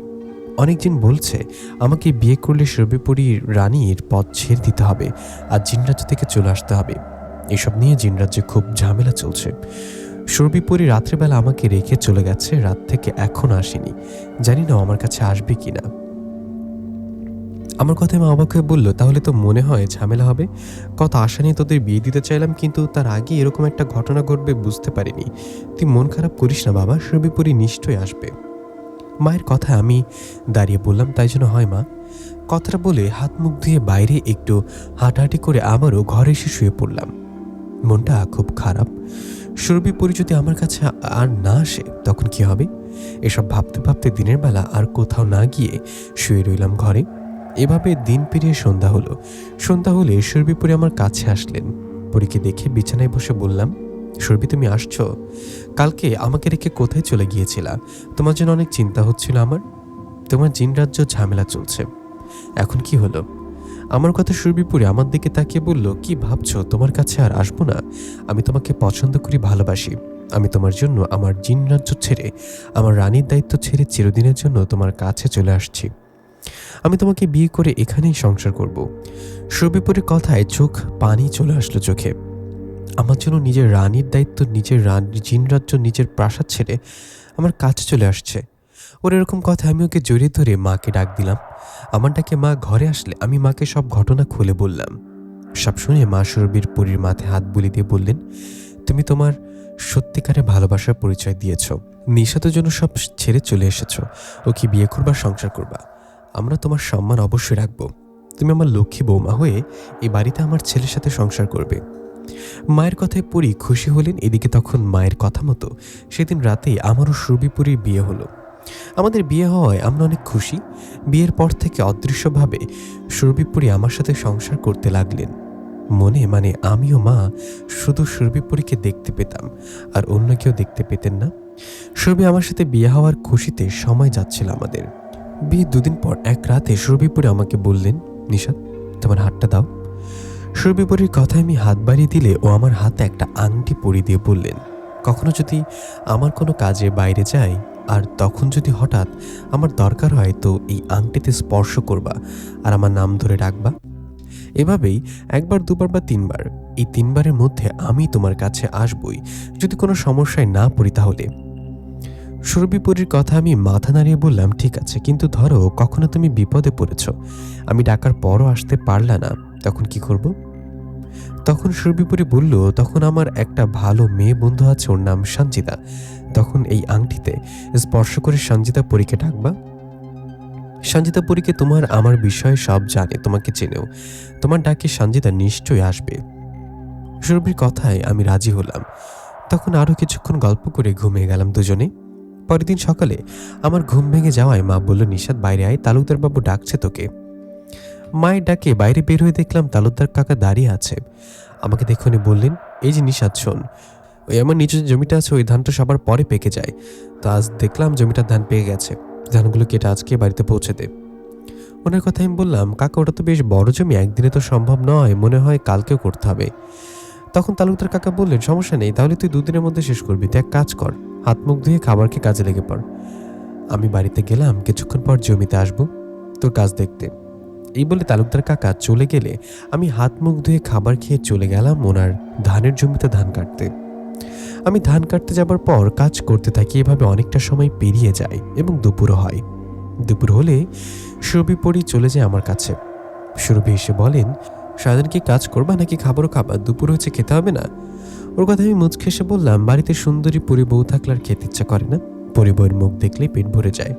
অনেক জিন বলছে আমাকে বিয়ে করলে সুরভিপুরী রানীর পদ ছেড়ে দিতে হবে আর জিনরাজ্য থেকে চলে আসতে হবে। এসব নিয়ে জিনরাজ্যে খুব ঝামেলা চলছে। সুরভিপুরী রাত্রেবেলা আমাকে রেখে চলে গেছে, রাত থেকে এখনো আসেনি, জানি না আমার কাছে আসবে কিনা। আমার কথায় মা অবাক হয়ে বলল, তাহলে তো মনে হয় ঝামেলা হবে। কত আশা নিয়ে তোদের বিয়ে দিতে চাইলাম, কিন্তু তার আগে এরকম একটা ঘটনা ঘটবে বুঝতে পারিনি। তুই মন খারাপ করিস না বাবা, সুরভিপুরী নিশ্চয়ই আসবে। মায়ের কথা আমি দাঁড়িয়ে বললাম, তাই জন্য হয় মা। কথাটা বলে হাত মুখ ধুয়ে বাইরে একটু হাঁটাহাঁটি করে আবারও ঘরে এসে শুয়ে পড়লাম। মনটা খুব খারাপ। সুরভিপুরী যদি আমার কাছে আর না আসে তখন কি হবে? এসব ভাবতে ভাবতে দিনের বেলা আর কোথাও না গিয়ে শুয়ে রইলাম ঘরে। এভাবে দিন পেরিয়ে সন্ধ্যা হলো। সন্ধ্যা হলে সুরভিপুরী আমার কাছে আসলেন। পরীকে দেখে বিছানায় বসে বললাম, সুরভি, তুমি আসছো? কালকে আমাকে রেখে কোথায় চলে গিয়েছিলা? তোমার জন্য অনেক চিন্তা হচ্ছিল আমার। তোমার জিনরাজ্য ঝামেলা চলছে, এখন কি হলো? আমার কথা সুরভিপুরী আমার দিকে তাকিয়ে বলল, কি ভাবছো? তোমার কাছে আর আসবো না। আমি তোমাকে পছন্দ করি, ভালোবাসি। আমি তোমার জন্য আমার জিনরাজ্য ছেড়ে, আমার রানীর দায়িত্ব ছেড়ে চিরদিনের জন্য তোমার কাছে চলে আসছি। আমি তোমাকে বিয়ে করে এখানেই সংসার করব। সুরভিপুরীর কথায় চোখ পানি চলে আসলো চোখে। আমার জন্য নিজের রানীর দায়িত্ব, নিজের জিনরাজ্য, নিজের প্রাসাদ ছেড়ে আমার কাছে চলে আসছে। ওর এরকম কথা আমি ওকে জড়িয়ে ধরে মাকে ডাক দিলাম। আমার ডাকে মা ঘরে আসলে আমি মাকে সব ঘটনা খুলে বললাম। সব শুনে মা সুরভিপুরীর মাথায় হাত বুলিয়ে দিয়ে বললেন, তুমি তোমার সত্যিকারের ভালোবাসার পরিচয় দিয়েছ। নিশাতের জন্য সব ছেড়ে চলে এসেছো। ওকে বিয়ে করবার, সংসার করবা। আমরা তোমার সম্মান অবশ্যই রাখবো। তুমি আমার লক্ষ্মী বৌমা হয়ে এই বাড়িতে আমার ছেলের সাথে সংসার করবে। মায়ের কথায় পরী খুশি হলেন। এদিকে তখন মায়ের কথা মতো সেদিন রাতেই আমারও সুরভিপুরীর বিয়ে হলো। আমাদের বিয়ে হওয়ায় আমরা অনেক খুশি। বিয়ের পর থেকে অদৃশ্যভাবে সুরভিপুরী আমার সাথে সংসার করতে লাগলেন। মনে মানে আমি ও মা শুধু সুরভিপুরীকে দেখতে পেতাম, আর অন্য কেউ দেখতে পেতেন না। সুরভি আমার সাথে বিয়ে হওয়ার খুশিতে সময় যাচ্ছিল আমাদের। বিয়ের দুদিন পর এক রাতে সুরভিপুরী আমাকে বললেন, নিশাত, তোমার হাতটা দাও। সুরভিপুরীর কথায় আমি হাত বাড়িয়ে দিলে ও আমার হাতে একটা আংটি পরিয়ে দিয়ে বললেন, কখনো যদি আমার কোনো কাজে বাইরে যাই আর তখন যদি হঠাৎ আমার দরকার হয় তো এই আংটিতে স্পর্শ করবা আর আমার নাম ধরে ডাকবা। এভাবেই একবার, দুবার বা তিনবার, এই তিনবারের মধ্যে আমি তোমার কাছে আসবই যদি কোনো সমস্যায় না পড়ি তাহলে। সুরভিপুরীর কথা আমি মাথা নাড়িয়ে বললাম, ঠিক আছে, কিন্তু ধরো কখনো তুমি বিপদে পড়েছ, আমি ডাকার পরও আসতে পারলা না, তখন কি করব? তখন সুরভিপুরী বলল, তখন আমার একটা ভালো মেয়ে বন্ধু আছে, ওর নাম সঞ্জিতা। তখন এই আংটিতে স্পর্শ করে সঞ্জিতা পরীকে ডাকবা। সঞ্জিতা পরীকে তোমার আমার বিষয়ে সব জানে, তোমাকে চেনেও, তোমার ডাকে সঞ্জিতা নিশ্চয়ই আসবে। সুরভির কথায় আমি রাজি হলাম। তখন আরো কিছুক্ষণ গল্প করে ঘুমিয়ে গেলাম দুজনে। পরের দিন সকালে আমার ঘুম ভেঙে যাওয়ায় মা বলল, নিশাত, বাইরে আয়, তালুকদার বাবু ডাকছে তোকে। মায়ের ডাকে বাইরে বের হয়ে দেখলাম তালুকদার কাকা দাঁড়িয়ে আছে। আমাকে দেখুনি বললেন, এই যে নিশাত, শোন, ওই আমার নিচে যে জমিটা আছে ওই ধানটা সবার পরে পেকে যায়, তো আজ দেখলাম জমিটার ধান পেকে গেছে, ধানগুলো কেটে আজকে বাড়িতে পৌঁছে দে। ওনার কথা আমি বললাম, কাকা, ওটা তো বেশ বড় জমি, একদিনে তো সম্ভব নয়, মনে হয় কালকেও করতে হবে। তখন তালুকদার কাকা বললেন, সমস্যা নেই, তাহলে তুই দুদিনের মধ্যে শেষ করবি, তুই এক কাজ কর, হাত মুখ ধুয়ে খাবার খেয়ে কাজে লেগে পড়। আমি বাড়িতে গেলাম, কিছুক্ষণ পর জমিতে আসবো তোর কাজ দেখতে। এই বলে তালুকদার কাকা চলে গেলে আমি হাত মুখ ধুয়ে খাবার খেয়ে চলে গেলাম ওনার ধানের জমিতে ধান কাটতে। আমি ধান কাটতে যাবার পর কাজ করতে থাকি। এভাবে অনেকটা সময় পেরিয়ে যায় এবং দুপুরও হয়। দুপুর হলে সুরভি চলে যায় আমার কাছে। সুরভি এসে বলেন, সারাদিন কি কাজ করবা নাকি খাবারও খাবা? দুপুর হচ্ছে, খেতে হবে না? ওর কথা আমি মুচকে এসে বললাম, বাড়িতে সুন্দরী পরি বউ থাকলে আর খেতে ইচ্ছা করে না, পরি বউয়ের মুখ দেখলেই পেট ভরে যায়।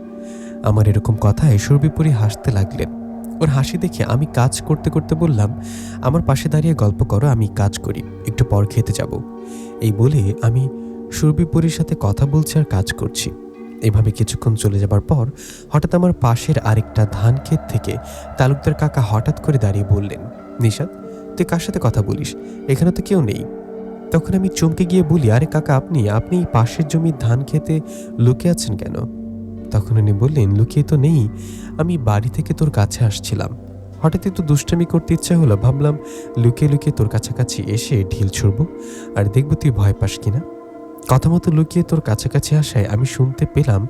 আমার এরকম কথায় সুরভি হাসতে লাগলেন। ওর হাসি দেখে আমি কাজ করতে করতে বললাম, আমার পাশে দাঁড়িয়ে গল্প করো, আমি কাজ করি, একটু পর খেতে যাব। এই বলে আমি সুরভিপুরীর সাথে কথা বলছি আর কাজ করছি। এভাবে কিছুক্ষণ চলে যাবার পর হঠাৎ আমার পাশের আরেকটা ধান ক্ষেত থেকে তালুকদার কাকা হঠাৎ করে দাঁড়িয়ে বললেন, নিশাত, তুই কার সাথে কথা বলিস? এখানে তো কেউ নেই। তখন আমি চমকে গিয়ে বলি, আরে কাকা, আপনি এই পাশের জমির ধান খেতে লুকিয়ে আছেন কেন? তখন উনি বললেন, লুকিয়ে তো নেই, আমি বাড়ি থেকে তোর কাছে আসছিলাম, হঠাৎ একটু দুষ্টামি করতে ইচ্ছা হলো, ভাবলাম লুকিয়ে লুকিয়ে তোর কাছাকাছি এসে ঢিল ছুড়বো আর দেখবো তুই ভয় পাস কিনা। কথা মতো লুকিয়ে তোর কাছাকাছি আসায় আমি শুনতে পেলাম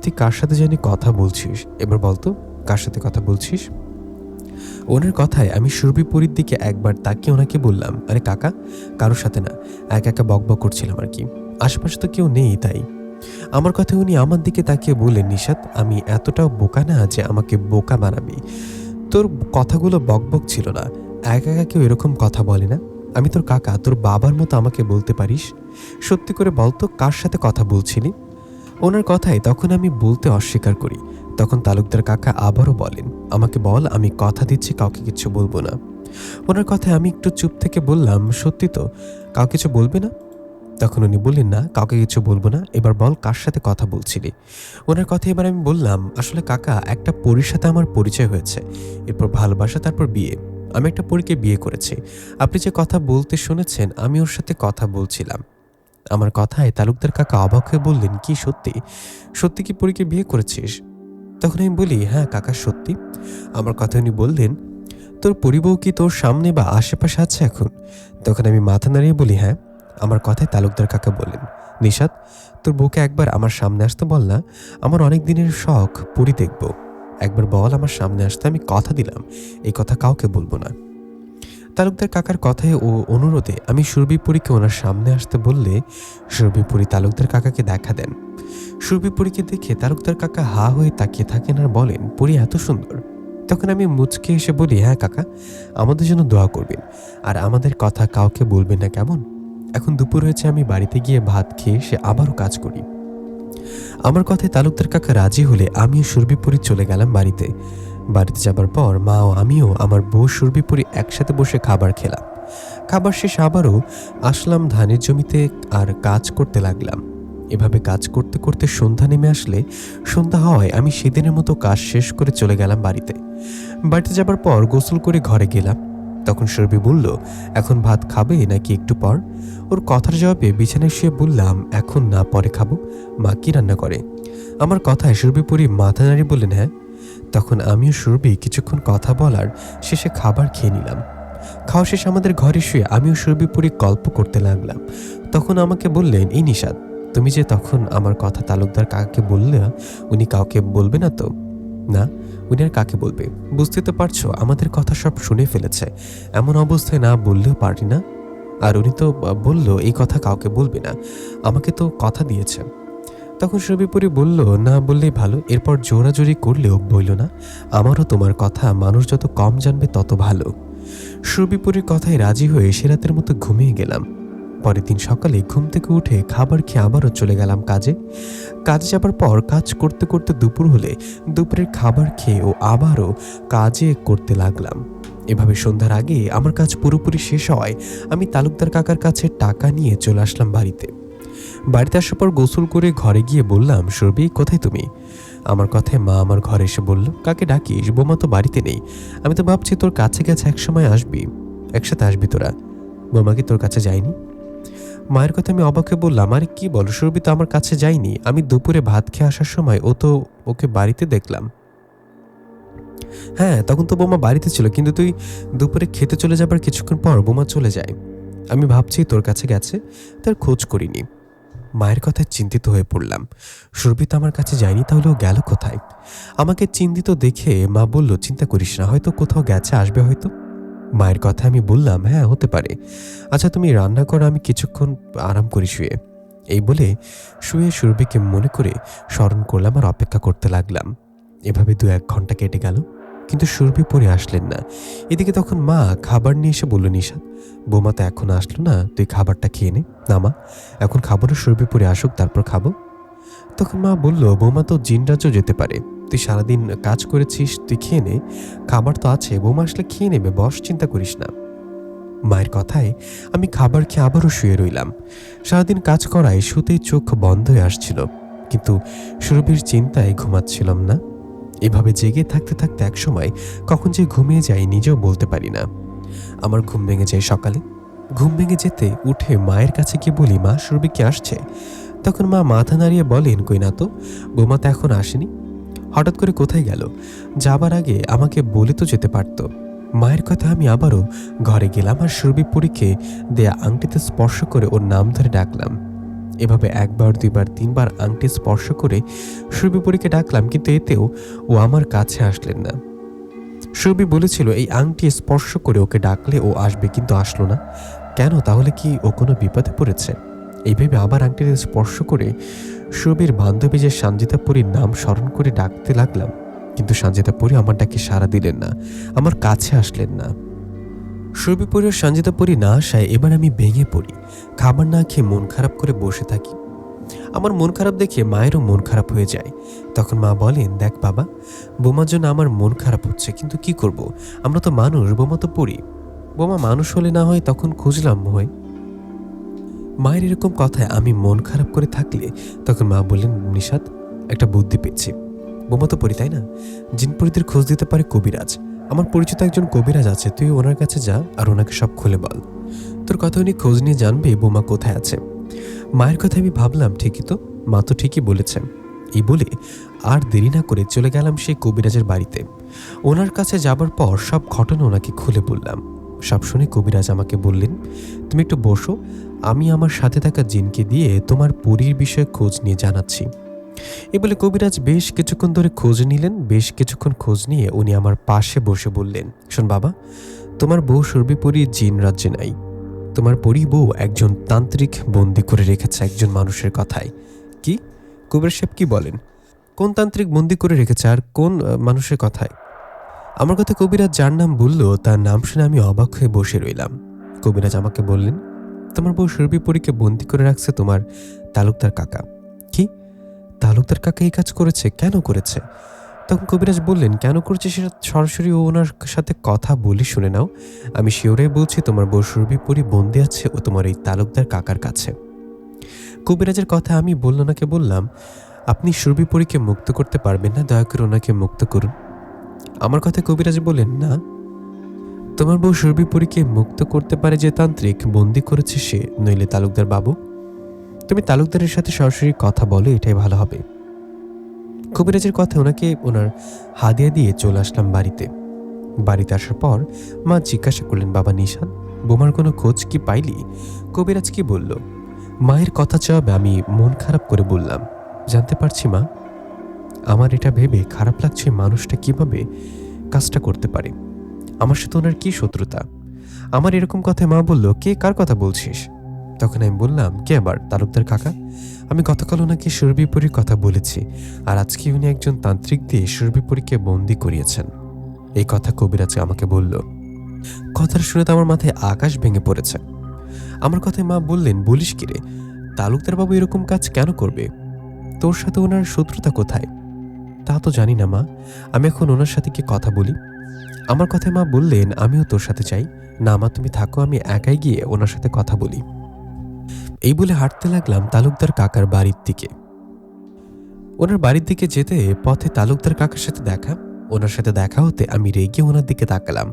তুই কার সাথে জানি কথা বলছিস। এবার বলতো, কার সাথে কথা বলছিস? ওনার কথায় আমি সুরভিপুরীর দিকে একবার তাকিয়ে ওনাকে বললাম, আরে কাকা, কারোর সাথে না, একা একা বকবক করছিলাম আর কি, আশেপাশে তো কেউ নেই তাই। আমার কথায় উনি আমার দিকে তাকিয়ে বললেন, নিশাত, আমি এতটাও বোকা না যে আমাকে বোকা বানাবি। তোর কথাগুলো বকবক ছিল না, একা একা কেউ এরকম কথা বলে না। আমি তোর কাকা, তোর বাবার মতো আমাকে বলতে পারিস। সত্যি করে বলতো, কার সাথে কথা বলছিলি? ওনার কথায় তখন আমি বলতে অস্বীকার করি। তখন তালুকদার কাকা আবারও বলেন, আমাকে বল, আমি কথা দিচ্ছি কাউকে কিছু বলবো না। ওনার কথায় আমি একটু চুপ থেকে বললাম, সত্যি তো, কাউকে কিছু বলবে না? তখন উনি বললেন, না, কাউকে কিছু বলবো না, এবার বল কার সাথে কথা বলছিলি। ওনার কথা এবার আমি বললাম, আসলে কাকা, একটা পরীর সাথে আমার পরিচয় হয়েছে, এরপর ভালোবাসা, তারপর বিয়ে। আমি একটা পরীকে বিয়ে করেছি। আপনি যে কথা বলতে শুনেছেন, আমি ওর সাথে কথা বলছিলাম। আমার কথায় তালুকদার কাকা অবাক হয়ে বললেন, কি সত্যি? সত্যি কি পরীকে বিয়ে করেছিস? তখন আমি বলি, হ্যাঁ কাকা, সত্যি। আমার কথা উনি বললেন, তোর পরিবউ কি তোর সামনে বা আশেপাশে আছে এখন? তখন আমি মাথা নাড়িয়ে বলি, হ্যাঁ। আমার কথায় তালুকদার কাকা বললেন, নিশাত, তোর বউকে একবার আমার সামনে আসতে বল না, আমার অনেক দিনের শখ পরি দেখব, একবার বল আমার সামনে আসতে, আমি কথা দিলাম এই কথা কাউকে বলবো না। তালুকদার কাকার কথায় ও অনুরোধে আমি সুরভিপুরীকে ওনার সামনে আসতে বললে সুরভিপুরী তালুকদার কাকাকে দেখা দেন। সুরভিপুরীকে দেখে তালুকদার কাকা হা হয়ে তাকিয়ে থাকেন আর বলেন, পরি এত সুন্দর? তখন আমি মুচকে এসে বলি, হ্যাঁ কাকা, আমাদের জন্য দোয়া করবেন আর আমাদের কথা কাউকে বলবেন না, কেমন? এখন দুপুর হয়েছে, আমি বাড়িতে গিয়ে ভাত খেয়ে সে আবারও কাজ করি। আমার কথায় তালুকদার কাকা রাজি হলে আমিও সুরভিপুরী চলে গেলাম বাড়িতে। বাড়িতে যাবার পর মা ও আমিও আমার বউ সুরভিপুরী একসাথে বসে খাবার খেলাম। খাবার শেষ আবারও আসলাম ধানের জমিতে আর কাজ করতে লাগলাম। এভাবে কাজ করতে করতে সন্ধ্যা নেমে আসলে সন্ধ্যা হওয়ায় আমি সেদিনের মতো কাজ শেষ করে চলে গেলাম বাড়িতে। বাড়িতে যাবার পর গোসল করে ঘরে গেলাম। তখন সুরভি বলল, এখন ভাত খাবে নাকি একটু পর? ওর কথার জবাবে বিছানায় শুয়ে বললাম, এখন না, পরে খাবো। মা কি রান্না করে? আমার কথায় সুরভি পরি মাথা নাড়িয়ে বললেন, হ্যাঁ। তখন আমিও সুরভি কিছুক্ষণ কথা বলার শেষে খাবার খেয়ে নিলাম। খাওয়া শেষে আমাদের ঘরে শুয়ে আমিও সুরভি পরি গল্প করতে লাগলাম। তখন আমাকে বললেন, এই নিশাদ, তুমি যে তখন আমার কথা তালুকদার কাকাকে বললে, উনি কাউকে বলবে না তো? না, উনি আর কাকে বলবে? বুঝতে তো পারছো, আমাদের কথা সব শুনে ফেলেছে। এমন অবস্থায় না বললেও পারি না। আর উনি তো বলল এই কথা কাউকে বলবে না, আমাকে তো কথা দিয়েছে। তখন সুরভিপুরি বলল, না বললেই ভালো। এরপর জোরাজোরি করলেও বইল না, আমারও তোমার কথা মানুষ যত কম জানবে তত ভালো। সুরভিপুরির কথায় রাজি হয়ে সে রাতের মতো ঘুমিয়ে গেলাম। পরের দিন সকালে ঘুম থেকে উঠে খাবার খেয়ে আবারও চলে গেলাম কাজে। কাজে যাবার পর কাজ করতে করতে দুপুর হলে দুপুরের খাবার খেয়ে ও আবারও কাজে করতে লাগলাম। এভাবে সন্ধ্যার আগে আমার কাজ পুরোপুরি শেষ হওয়ায় আমি তালুকদার কাকার কাছে টাকা নিয়ে চলে আসলাম বাড়িতে। বাড়িতে আসার পর গোসল করে ঘরে গিয়ে বললাম, সুরভি, কোথায় তুমি? আমার কথায় মা আমার ঘরে এসে বলল, কাকে ডাকিস? বোমা তো বাড়িতে নেই। আমি তো ভাবছি তোর কাছে গেছে, একসময় আসবি, একসাথে আসবি তোরা। বোমা কি তোর কাছে যায়নি? মায়ের কথা আমি অবাক হয়ে বললাম, আরে কি বলো, সুরভি তো আমার কাছে যায়নি। আমি দুপুরে ভাত খেয়ে আসার সময় ওকে বাড়িতে দেখলাম। হ্যাঁ, তখন তো বোমা বাড়িতে ছিল, কিন্তু তুই দুপুরে খেতে চলে যাবার কিছুক্ষণ পর বোমা চলে যায়। আমি ভাবছি তোর কাছে গেছে, তার খোঁজ করিনি। মায়ের কথায় চিন্তিত হয়ে পড়লাম। সুরভি তো আমার কাছে যায়নি, তাহলে ও গেল কোথায়? আমাকে চিন্তিত দেখে মা বলল, চিন্তা করিস না, হয়তো কোথাও গেছে, আসবে হয়তো। মায়ের কথা আমি বললাম, হ্যাঁ হতে পারে। আচ্ছা তুমি রান্না করো, আমি কিছুক্ষণ আরাম করি শুয়ে। এই বলে শুয়ে সুরভিকে মনে করে স্মরণ করলাম আর অপেক্ষা করতে লাগলাম। এভাবে 2-1 ঘন্টা কেটে গেল, কিন্তু সুরভি পরে আসলেন না। এদিকে তখন মা খাবার নিয়ে এসে বলল, নিশাদ, বৌমা তো এখন আসলো না, তুই খাবারটা খেয়ে নে। না মা, এখন খাবো না, সুরভি পরে আসুক তারপর খাবো। তখন মা বলল, বৌমা তো জিন রাজ্য যেতে পারে, তুই সারাদিন কাজ করেছিস, তুই খেয়ে নে, খাবার তো আছে, বৌমা আসলে খেয়ে নেবে, বস, চিন্তা করিস না। মায়ের কথায় আমি খাবার খেয়ে আবারও শুয়ে রইলাম। সারাদিন কাজ করায় শুতেই চোখ বন্ধ হয়ে আসছিল, কিন্তু সুরভির চিন্তায় ঘুমাচ্ছিলাম না। এভাবে জেগে থাকতে থাকতে একসময় কখন যে ঘুমিয়ে যাই নিজেও বলতে পারি না। আমার ঘুম ভেঙে যায় সকালে। ঘুম ভেঙে যেতে উঠে মায়ের কাছে গিয়ে বলি, মা, সুরভি কি আসছে? তখন মা মাথা নাড়িয়ে বলেন, কই না তো, বৌমা তো এখন আসেনি। হঠাৎ করে কোথায় গেল? যাবার আগে আমাকে বলে তো যেতে পারত। মায়ের কথা আমি আবারও ঘরে গেলাম আর সুরভি পরীকে দেয়া আংটিতে স্পর্শ করে ওর নাম ধরে ডাকলাম। এভাবে 1বার 2বার 3বার আংটি স্পর্শ করে সুরভি পরীকে ডাকলাম, কিন্তু এতেও ও আমার কাছে আসলেন না। সুরভি বলেছিল এই আংটি স্পর্শ করে ওকে ডাকলে ও আসবে, কিন্তু আসলো না কেন? তাহলে কি ও কোনো বিপদে পড়েছে? এইভাবে আবার আংটিতে স্পর্শ করে সুরভির বান্ধবী যে সঞ্জিতা পরীর নাম স্মরণ করে ডাকতে লাগলাম, কিন্তু সঞ্জিতা পরী আমার ডাকে সাড়া দিলেন না, আমার কাছে আসলেন না। সুরভি পরী ও সঞ্জিতা পরী না আসায় এবার আমি ভেঙে পড়ি। খাবার না খেয়ে মন খারাপ করে বসে থাকি। আমার মন খারাপ দেখে মায়েরও মন খারাপ হয়ে যায়। তখন মা বলেন, দেখ বাবা, বোমার জন্য আমার মন খারাপ হচ্ছে, কিন্তু কি করব, আমরা তো মানুষ, বোমা তো পড়ি। বোমা মানুষ হলে না হয় তখন খুঁজলাম হয়। মায়ের এরকম কথায় আমি মন খারাপ করে থাকলে তখন মা বললেন, নিশাদ, একটা বুদ্ধি পেয়েছি। বোমা তো পড়ি, তাই না? জিনপরিদের খোঁজ দিতে পারে কবিরাজ। আমার পরিচিত একজন কবিরাজ আছে, তুই ওনার কাছে যা আর ওনাকে সব খুলে বল। তোর কথা উনি খোঁজ নিয়ে জানবে বোমা কোথায় আছে। মায়ের কথা আমি ভাবলাম, ঠিকই তো, মা তো ঠিকই বলেছেন। এই বলে আর দেরি না করে চলে গেলাম সেই কবিরাজের বাড়িতে। ওনার কাছে যাবার পর সব ঘটনা ওনাকে খুলে বললাম। সব শুনে কবিরাজ আমাকে বললেন, তুমি একটু বসো, আমি আমার সাথে থাকা জিনকে দিয়ে তোমার পরীর বিষয়ে খোঁজ নিয়ে জানাচ্ছি। এ বলে কবিরাজ বেশ কিছুক্ষণ ধরে খোঁজ নিলেন। বেশ কিছুক্ষণ খোঁজ নিয়ে উনি আমার পাশে বসে বললেন, শোন বাবা, তোমার বউ সুরভি পরী জিন রাজ্যে নাই। তোমার পরী বউ একজন তান্ত্রিক বন্দি করে রেখেছে একজন মানুষের কথায়। কি? কবিরাজ সাহেব কি বলেন? কোন তান্ত্রিক বন্দি করে রেখেছে আর কোন মানুষের কথায়? আমার কথা কবিরাজ যার নাম বলল তার নাম শুনে আমি অবাক হয়ে বসে রইলাম। কবিরাজ আমাকে বললেন, তোমার বউ সুরভি পরীকে বন্দি করে রাখছে তোমার তালুকদার কাকা। কি? তালুকদার কাকা এই কাজ করেছে? কেন করেছে? তখন কবিরাজ বললেন, কেন করেছে সেটা সরাসরি ওনার সাথে কথা বলি, শুনে নাও। আমি শিওরে বলছি, তোমার বউ সুরভি পরী বন্দি আছে ও তোমার এই তালুকদার কাকার কাছে। কবিরাজের কথা আমি ওনাকে বললাম, আপনি সুরভিপুরীকে মুক্ত করতে পারবেন না, দয়া করে ওনাকে মুক্ত করুন। আমার কথায় কবিরাজ বললেন, না, তোমার বউ সুরভিপুরীকে মুক্ত করতে পারে যে তান্ত্রিক বন্দি করেছে সে, নইলে তালুকদার বাবু। তুমি তালুকদারের সাথে সরাসরি কথা বলো, এটাই ভালো হবে। কবিরাজের কথা ওনাকে ওনার হাদিয়া দিয়ে চলে আসলাম বাড়িতে। বাড়িতে আসার পর মা জিজ্ঞাসা করলেন, বাবা নিশান, বোমার কোনো খোঁজ কি পাইলি? কবিরাজ কি বলল? মায়ের কথা জবাবে আমি মন খারাপ করে বললাম, জানতে পারছি মা। আমার এটা ভেবে খারাপ লাগছে, মানুষটা কিভাবে কাজটা করতে পারে। আমার সাথে ওনার কি শত্রুতা? আমার এরকম কথায় মা বলল, কে কার কথা বলছিস? তখন আমি বললাম, কে আবার? তালুকদার কাকা। আমি গতকাল ওনাকে সুরভিপুরীর কথা বলেছি, আর আজকে উনি একজন তান্ত্রিক দিয়ে সুরভিপুরীকে বন্দি করিয়েছেন। এই কথা কবিরাজ আমাকে বলল। কথাটা শুনে তো আমার মাথায় আকাশ ভেঙে পড়েছে। আমার কথায় মা বললেন, বলিস কি রে, তালুকদার বাবু এরকম কাজ কেন করবে? তোর সাথে ওনার শত্রুতা কোথায়? তা তো জানি না মা, আমি এখন ওনার সাথে কি কথা বলি? আমার কথায় মা বললেন, আমিও তোর সাথে চাই। না মা, তুমি থাকো, আমি একাই গিয়ে ওনার সাথে কথা বলি। এই বলে হাঁটতে লাগলাম তালুকদার কাকার বাড়ির দিকে। ওনার বাড়ির দিকে যেতে পথে তালুকদার কাকার সাথে দেখা। ওনার সাথে দেখা হতে আমি রেগে ওনার দিকে তাকালাম।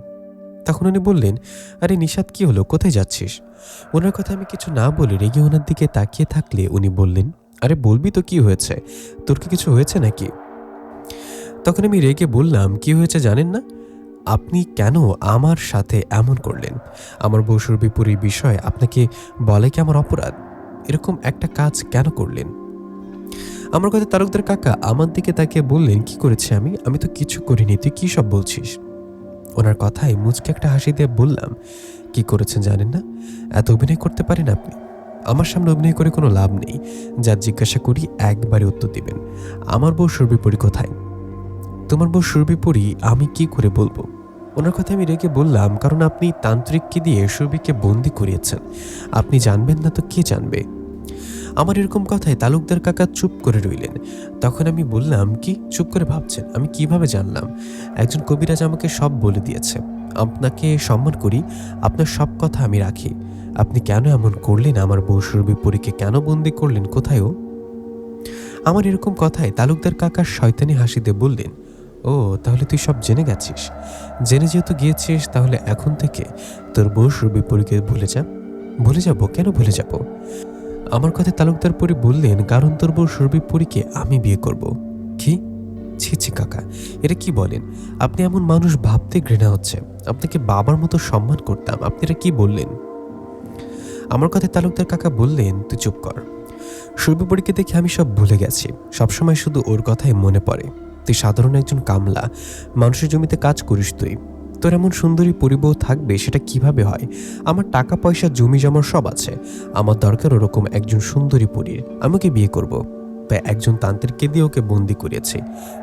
তখন উনি বললেন, আরে নিশাত, কি হলো, কোথায় যাচ্ছিস? ওনার কথা আমি কিছু না বলে রেগে ওনার দিকে তাকিয়ে থাকলে উনি বললেন, আরে বলবি তো, কি হয়েছে? তোর কি কিছু হয়েছে নাকি? তখন আমি রেগে বললাম, কি হয়েছে জানেন না? আপনি কেন আমার সাথে এমন করলেন? আমার বউ সুরভিপুরীর বিষয়ে আপনাকে বলে কি আমার অপরাধ? এরকম একটা কাজ কেন করলেন? আমার কথা তালুকদার কাকা আমার দিকে তাকিয়ে বললেন, কি করেছে আমি? আমি তো কিছু করিনি, তুই কি সব বলছিস? ওনার কথায় মুচকে একটা হাসি দিয়ে বললাম, কি করেছেন জানেন না? এত অভিনয় করতে পারেন আপনি? আমার সামনে অভিনয় করে কোনো লাভ নেই। যা জিজ্ঞাসা করি একবারে উত্তর দিবেন। আমার বউ সুরভিপুরী কোথায়? তোমার বউ সুরভিপুরী আমি কি করে বলবো? ওনার কথা আমি রেগে বললাম, কারণ আপনি তান্ত্রিককে দিয়ে সুরভিকে বন্দি করিয়েছেন। আপনি জানবেন না তো কে জানবে? আমার এরকম কথায় তালুকদার কাকা চুপ করে রইলেন। তখন আমি বললাম, কি চুপ করে ভাবছেন? আমি কিভাবে জানলাম? একজন কবিরাজ আমাকে সব বলে দিয়েছে। আপনাকে সম্মান করি, আপনার সব কথা আমি রাখি। আপনি কেন এমন করলেন? আমার বউ সুরভিপুরীকে কেন বন্দি করলেন? কোথায় ও? আমার এরকম কথায় তালুকদার কাকা শয়তানি হাসি দিয়ে বললেন, ও তাহলে তুই সব জেনে গেছিস? জেনে যেহেতু গিয়েছিস, তাহলে এখন থেকে তোর বউ সুরভিপুরীকে ভুলে যা। ভুলে যাব? কেন ভুলে যাব? আমার কথায় তালুকদার পরি বললেন, কারণ তোর বউ সুরভিপুরীকে আমি বিয়ে করব। কি? ছি ছি কাকা, এটা কি বলেন? আপনি এমন মানুষ ভাবতে ঘৃণা হচ্ছে। আপনাকে বাবার মতো সম্মান করতাম, আপনি এটা কি বললেন? আমার কথায় তালুকদার কাকা বললেন, তুই চুপ কর। সুরভিপুরীকে দেখে আমি সব ভুলে গেছি। সবসময় শুধু ওর কথাই মনে পড়ে। তুই সাধারণ একজন কামলা, মানুষের জমিতে কাজ করিস তুই। তোর এমন সুন্দরী পরিবউ থাকবে সেটা কিভাবে হয়? আমার টাকা পয়সা জমি জমার সব আছে। আমার দরকার ওরকম একজন সুন্দরী পরীর। আমি ওকে বিয়ে করব। তাই একজন তান্ত্রিককে দিয়ে ওকে বন্দি করিয়েছি।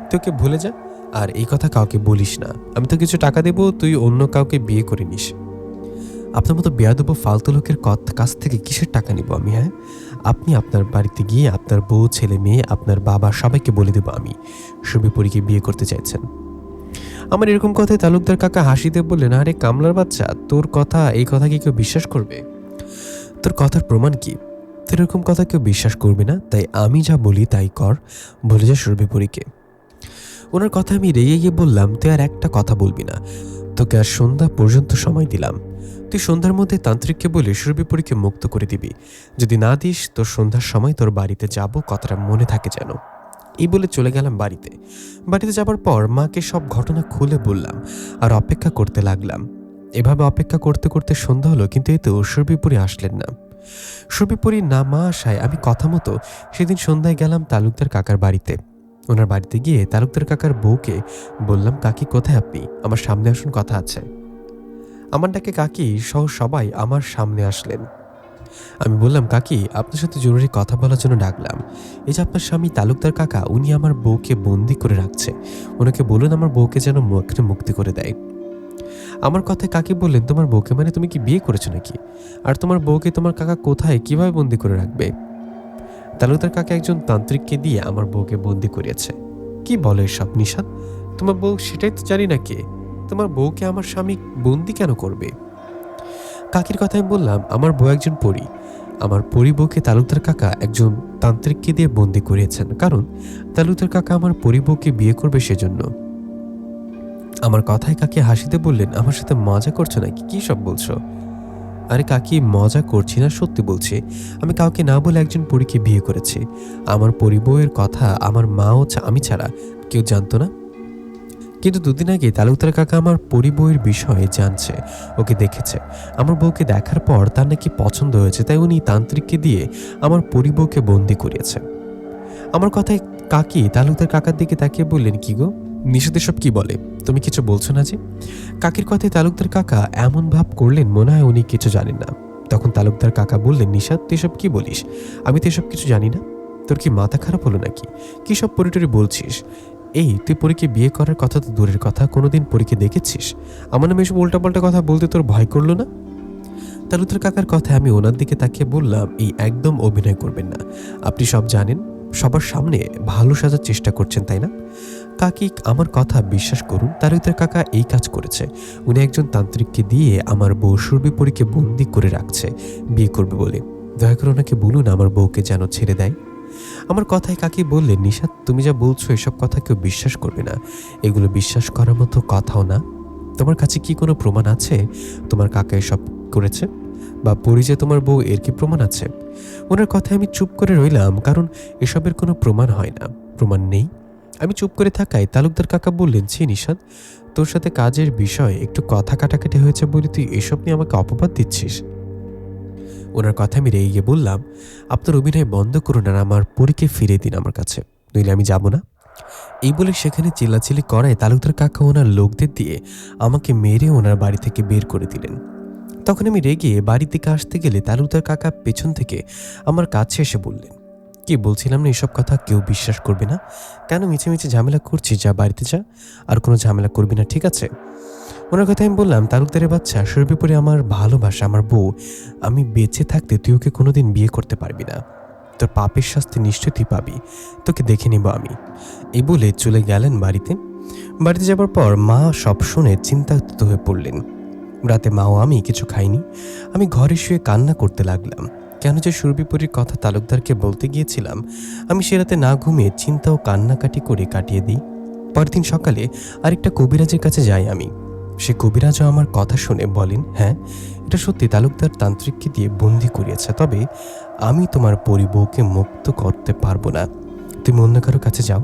তুই ওকে ভুলে যা, আর এই কথা কাউকে বলিস না। আমি তো কিছু টাকা দেবো, তুই অন্য কাউকে বিয়ে করে নিস। আপনার মতো বেয়াদব ফালতু লোকের কাছ থেকে কিসের টাকা নিব আমি? হ্যাঁ, আপনি আপনার বাড়িতে গিয়ে আপনার বউ, ছেলে মেয়ে, আপনার বাবা সবাইকে বলে দেবো আমি সুরভিপুরীকে বিয়ে করতে চাইছেন। আমার এরকম কথায় তালুকদার কাকা হাসি দিয়ে বললেন, আরে কামলার বাচ্চা, তোর কথা, এই কথা কি কেউ বিশ্বাস করবে? তোর কথার প্রমাণ কি? তোর এরকম কথা কেউ বিশ্বাস করবে না, তাই আমি যা বলি তাই কর। বলে যা সুরভিপুরীকে। ওনার কথা আমি রেগে গিয়ে বললাম, তুই আর একটা কথা বলবি না। তোকে আর সন্ধ্যা পর্যন্ত সময় দিলাম। তুই সন্ধ্যার মধ্যে তান্ত্রিককে বলে সুরভিপুরীকে মুক্ত করে দিবি। যদি না দিস, তোর সন্ধ্যার সময় তোর বাড়িতে যাব, কথাটা মনে থাকে যেন। এই বলে চলে গেলাম বাড়িতে। বাড়িতে যাবার পর মাকে সব ঘটনা খুলে বললাম, আর অপেক্ষা করতে লাগলাম। এভাবে অপেক্ষা করতে করতে সন্ধ্যা হলো, কিন্তু এতে সুরভিপুরী আসলেন না। সুরভিপুরী না মা আসায় আমি কথা মতো সেদিন সন্ধ্যায় গেলাম তালুকদার কাকার বাড়িতে। ওনার বাড়িতে গিয়ে তালুকদার কাকার বউকে বললাম, কাকি কোথায় আপনি? আমার সামনে আসুন, কথা আছে। আমার ডাকে কাকি সহ সবাই আমার সামনে আসলেন। আমি বললাম, কাকি আপনার সাথে জরুরি কথা বলার জন্য ডাকলাম। এই যে আপনার স্বামী তালুকদার কাকা, উনি আমার বউকে বন্দি করে রাখছে। ওনাকে বলুন আমার বউকে যেন মুক্তি করে দেয়। আমার কথায় কাকি বললেন, তোমার বউকে মানে তুমি কি বিয়ে করেছো নাকি? আর তোমার বউকে তোমার কাকা কোথায়, কিভাবে বন্দি করে রাখবে? তালুকদার কাকা একজন তান্ত্রিককে দিয়ে আমার বউকে বন্দি করিয়েছে। কি বলে এসব নিশাত? তোমার বউ সেটাই তো জানি না কে। তোমার বউকে আমার স্বামী বন্দি কেন করবে? কাকির কথায় বললাম, আমার বউ একজন পরী। আমার পরিবউকে তালুকদার কাকা একজন তান্ত্রিককে দিয়ে বন্দি করিয়েছেন, কারণ তালুকদার কাকা আমার পরিবউকে বিয়ে করবে সেজন্য। আমার কথায় কাকি হাসিতে বললেন, আমার সাথে মজা করছো নাকি? কি সব বলছো? আরে কাকি, মজা করছি না, সত্যি বলছি। আমি কাউকে না বলে একজন পরীকে বিয়ে করেছি। আমার পরিবউয়ের কথা আমার মাও আমি ছাড়া কেউ জানতো না। কিন্তু দুদিন আগে তালুকদার কাকা আমার পরিবউয়ের বিষয়ে জানছে, ওকে দেখেছে। আমার বউকে দেখার পর তার নাকি পছন্দ হয়েছে, তাই উনি তান্ত্রিককে দিয়ে আমার পরিবউকে বন্দি করিয়েছে। আমার কথায় কাকি তালুকদার কাকার দিকে তাকিয়ে বললেন, কি গো নিষাদ এসব কি বলে? তুমি কিছু বলছো না যে? কাকির কথায় তালুকদার কাকা এমন ভাব করলেন মনে হয় উনি কিছু জানেন না। তখন তালুকদার কাকা বললেন, নিষাদ তুই এসব কি বলিস? আমি তো এসব কিছু জানি না। তোর কি মাথা খারাপ হলো নাকি? কি সব পরিটরি বলছিস? এই তুই পরীকে বিয়ে করার কথা তো দূরের কথা, কোনোদিন পরীকে দেখেছিস? আমার নামে এসব উল্টাপাল্টা কথা বলতে তোর ভয় করলো না? তালুকদার কাকার কথায় আমি ওনার দিকে তাকিয়ে বললাম, এই একদম অভিনয় করবেন না। আপনি সব জানেন, সবার সামনে ভালো সাজার চেষ্টা করছেন, তাই না? কাকি আমার কথা বিশ্বাস করুন, তালুকদার কাকা এই কাজ করেছে। উনি একজন তান্ত্রিককে দিয়ে আমার বউ সুরভিপরীকে বন্দি করে রাখছে বিয়ে করবে বলে। দয়া করে ওনাকে বলুন আমার বউকে যেন ছেড়ে দেয়। আমার কথায় কাকি বললেন, নিষাদ তুমি যা বলছো এসব কথা কেউ বিশ্বাস করবে না। এগুলো বিশ্বাস করার মতো কথাও না। তোমার কাছে কি কোনো প্রমাণ আছে তোমার কাকা এসব করেছে, বা পরিচয় তোমার বউ, এর কি প্রমাণ আছে? ওনার কথায় আমি চুপ করে রইলাম, কারণ এসবের কোনো প্রমাণ হয় না, প্রমাণ নেই। আমি চুপ করে থাকায় তালুকদার কাকা বললেন, ছি নিষাদ, তোর সাথে কাজের বিষয়ে একটু কথা কাটাকাটি হয়েছে বলে তুই এসব নিয়ে আমাকে অপবাদ দিচ্ছিস। ওনার কথা আমি রেগে গিয়ে বললাম, আপনার অভিনয় বন্ধ করুন আর আমার পরীকে ফিরে দিন আমার কাছে, নইলে আমি যাব না। এই বলে সেখানে চিল্লাচিল্লি করায় তালুকদার কাকা ওনার লোকদের দিয়ে আমাকে মেরে ওনার বাড়ি থেকে বের করে দিলেন। তখন আমি রেগে বাড়ি থেকে আসতে গেলে তালুকদার কাকা পেছন থেকে আমার কাছে এসে বললেন, কি বলছিলাম না এসব কথা কেউ বিশ্বাস করবে না, কেন মিছে মিছে ঝামেলা করছিস? যা বাড়িতে যা, আর কোনো ঝামেলা করবি না, ঠিক আছে? ওনার কথা আমি বললাম, তালুকদারের বাচ্চা, সর্বোপরি আমার ভালোবাসা, আমার বউ, আমি বেঁচে থাকতে তুই ওকে কোনোদিন বিয়ে করতে পারবি না। তোর পাপের শাস্তি নিশ্চয়ই তুই পাবি, তোকে দেখে নিব আমি। এই বলে চলে গেলেন বাড়িতে। বাড়িতে যাবার পর মা সব শুনে চিন্তাতুর হয়ে পড়লেন। রাতে মাও আমি কিছু খাইনি। আমি ঘরে শুয়ে কান্না করতে লাগলাম। কেন যে সুরভিপরীর কথা তালুকদারকে বলতে গিয়েছিলাম, আমি সে রাতে না ঘুমিয়ে চিন্তা ও কান্নাকাটি করে কাটিয়ে দিই। পরের দিন সকালে আরেকটা কবিরাজের কাছে যাই আমি। সে কবিরাজও আমার কথা শুনে বলেন, হ্যাঁ এটা সত্যি, তালুকদার তান্ত্রিককে দিয়ে বন্দি করিয়েছে, তবে আমি তোমার পরিবউকে মুক্ত করতে পারবো না, তুমি অন্য কারো কাছে যাও।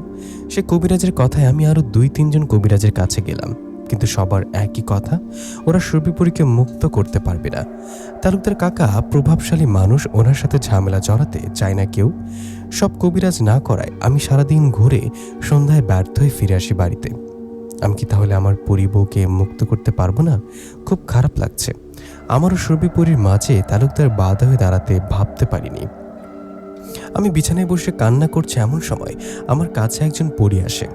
সে কবিরাজের কথায় আমি আরো 2-3 জন কবিরাজের কাছে গেলাম, কিন্তু সবার একই কথা, ওরা সুরভিপরীকে মুক্ত করতে পারবে না। তালুকদার কাকা প্রভাবশালী মানুষ, ওনার সাথে ঝামেলা জড়াতে চায় না কেউ। সব কবিরাজ না করায় আমি সারাদিন ঘুরে সন্ধ্যায় ব্যর্থ হয়ে ফিরে আসি বাড়িতে। আমি কি তাহলে আমার পরিবউকে মুক্ত করতে পারবো না? খুব খারাপ লাগছে। আমারও সুরভিপরীর মাঝে তালুকদার বাধা হয়ে দাঁড়াতে ভাবতে পারিনি। আমি বিছানায় বসে কান্না করছি, এমন সময় আমার কাছে একজন পরী আসে।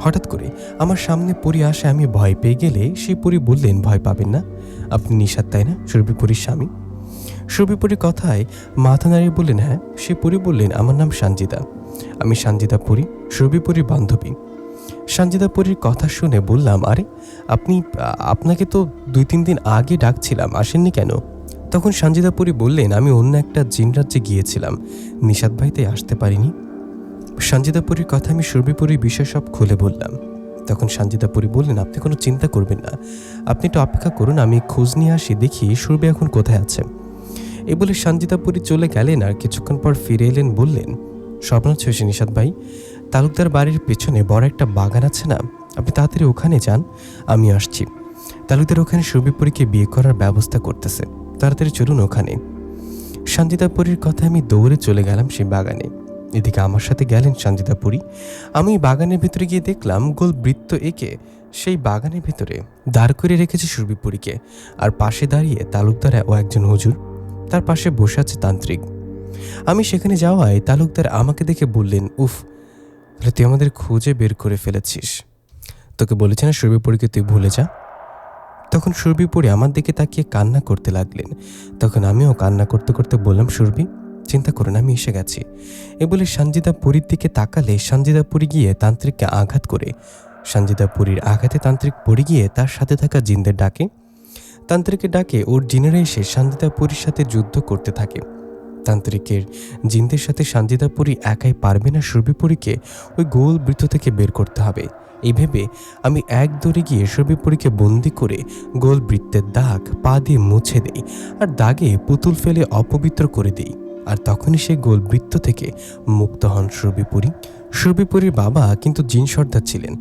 হঠাৎ করে আমার সামনে পরী আসে, আমি ভয় পেয়ে গেলে সেই পরী বললেন, ভয় পাবেন না, আপনি নিষাদ তাই না, সুরভিপরীর স্বামী? সুরভিপরীর কথায় মাথা নাড়িয়ে বললেন, হ্যাঁ। সে পরী বললেন, আমার নাম সানজিদা, আমি সানজিদা পরী, সুরভিপরীর বান্ধবী। সানজিদা পরীর কথা শুনে বললাম, আরে আপনাকে তো 2-3 দিন আগে ডাকছিলাম, আসেননি কেন? তখন সানজিদা পরী বললেন, আমি অন্য একটা জিন রাজ্যে গিয়েছিলাম, নিষাদ ভাই, তাই আসতে পারিনি। সানজিদা পরীর কথা আমি সুরভিপরীর বিষয় সব খুলে বললাম। তখন সানজিদা পরী বললেন, আপনি কোনো চিন্তা করবেন না, আপনি একটু অপেক্ষা করুন, আমি খোঁজ নিয়ে আসি, দেখি সুরভি এখন কোথায় আছে। এই বলে সানজিদা পরী চলে গেলেন, আর কিছুক্ষণ পর ফিরে এলেন, বললেন, সর্বনাশ হয়েছে নিষাদ ভাই, তালুকদার বাড়ির পেছনে বড় একটা বাগান আছে না, আপনি তাড়াতাড়ি ওখানে যান, আমি আসছি। তালুকদার ওখানে সুরভিপরীকে বিয়ে করার ব্যবস্থা করতেছে, তাড়াতাড়ি চলুন ওখানে। সানজিদা পরীর কথা আমি দৌড়ে চলে গেলাম সেই বাগানে। এদিকে আমার সাথে গেলেন সানজিদা পরী। আমি বাগানের ভিতরে গিয়ে দেখলাম গোল বৃত্ত এঁকে সেই বাগানের ভিতরে দাঁড় করে রেখেছে সুরভিপরীকে, আর পাশে দাঁড়িয়ে তালুকদার ও একজন হুজুর, তার পাশে বসে আছে তান্ত্রিক। আমি সেখানে যাওয়ায় তালুকদার আমাকে দেখে বললেন, উফ, তাহলে তুই আমাদের খুঁজে বের করে ফেলেছিস, তোকে বলেছে না সুরভিপরীকে তুই ভুলে যা। তখন সুরভিপরী আমার দিকে তাকিয়ে কান্না করতে লাগলেন। তখন আমিও কান্না করতে করতে বললাম, সুরভি, চিন্তা করুন, আমি এসে গেছি। এ বলে সানজিদা পরীর দিকে তাকালে সানজিদা পরী গিয়ে তান্ত্রিককে আঘাত করে। সানজিদা পরীর আঘাতে তান্ত্রিক পড়ে গিয়ে তার সাথে থাকা জিনদের ডাকে। তান্ত্রিকের ডাকে ওর জিনেরা এসে সানজিদা পরীর সাথে যুদ্ধ করতে থাকে। তান্ত্রিকের জিনদের সাথে সানজিদা পরী একাই পারবে না সুরভিপুরীকে ওই গোল বৃত্ত থেকে বের করতে হবে। এই ভেবে আমি এক দৌড়ে গিয়ে সুরভিপুরীকে বন্দি করে গোল বৃত্তের দাগ পা দিয়ে মুছে দেই আর দাগে পুতুল ফেলে অপবিত্র করে দিই। আর তখনই সেই গোল বৃত্ত থেকে মুক্ত হন সুরভিপুরী। সুরভিপুরীর বাবা কিন্তু জিন সর্দার ছিলেন,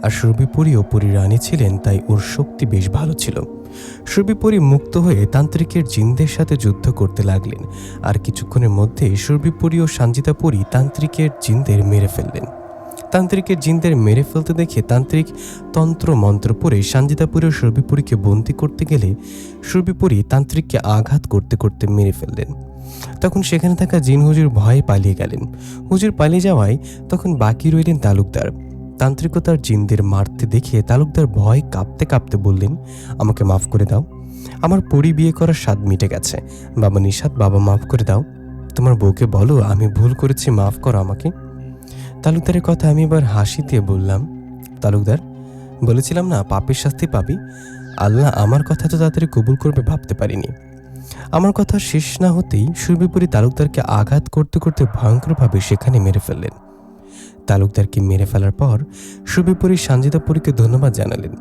আর সুরভিপুরীও পুরী রানী ছিলেন, তাই ওর শক্তি বেশ ভালো ছিল। সুরভিপুরী মুক্ত হয়ে তান্ত্রিকের জিনদের সাথে যুদ্ধ করতে লাগলেন, আর কিছুক্ষণের মধ্যে সুরভিপুরী ও সানজিদা পরী তান্ত্রিকের জিনদের মেরে ফেললেন। তান্ত্রিকের জিনদের মেরে ফেলতে দেখে তান্ত্রিক তন্ত্র মন্ত্র পড়ে সানজিদা পরী ও সুরভিপুরীকে বন্দি করতে গেলে সুরভিপুরী তান্ত্রিককে আঘাত করতে করতে মেরে ফেললেন। তখন সেখানে থাকা জিন হুজুর ভয়ে পালিয়ে গেলেন। হুজুর পালিয়ে যাওয়ায় তখন বাকি রইলেন তালুকদার। তান্ত্রিক ও তার জিনদের মারতে দেখে তালুকদার ভয় কাঁপতে কাঁপতে বললেন, আমাকে মাফ করে দাও, আমার পরি বিয়ে করার স্বাদ মিটে গেছে। বাবা নিষাদ, বাবা মাফ করে দাও, তোমার বউকে বলো আমি ভুল করেছি, মাফ করো আমাকে। তালুকদারের কথা আমি এবার হাসি দিয়ে বললাম, তালুকদার, বলেছিলাম না পাপের শাস্তি পাবি। আল্লাহ আমার কথা তো তাড়াতাড়ি কবুল করবে ভাবতে পারিনি। আমার কথা শেষ না হতেই সুরভিপুরী তালুকদারকে আঘাত করতে করতে ভয়ঙ্করভাবে সেখানে মেরে ফেললেন। তালুকদারকে মেরে ফেলার পর সুরভিপুরী সানজিদা পরীকে ধন্যবাদ জানালেন।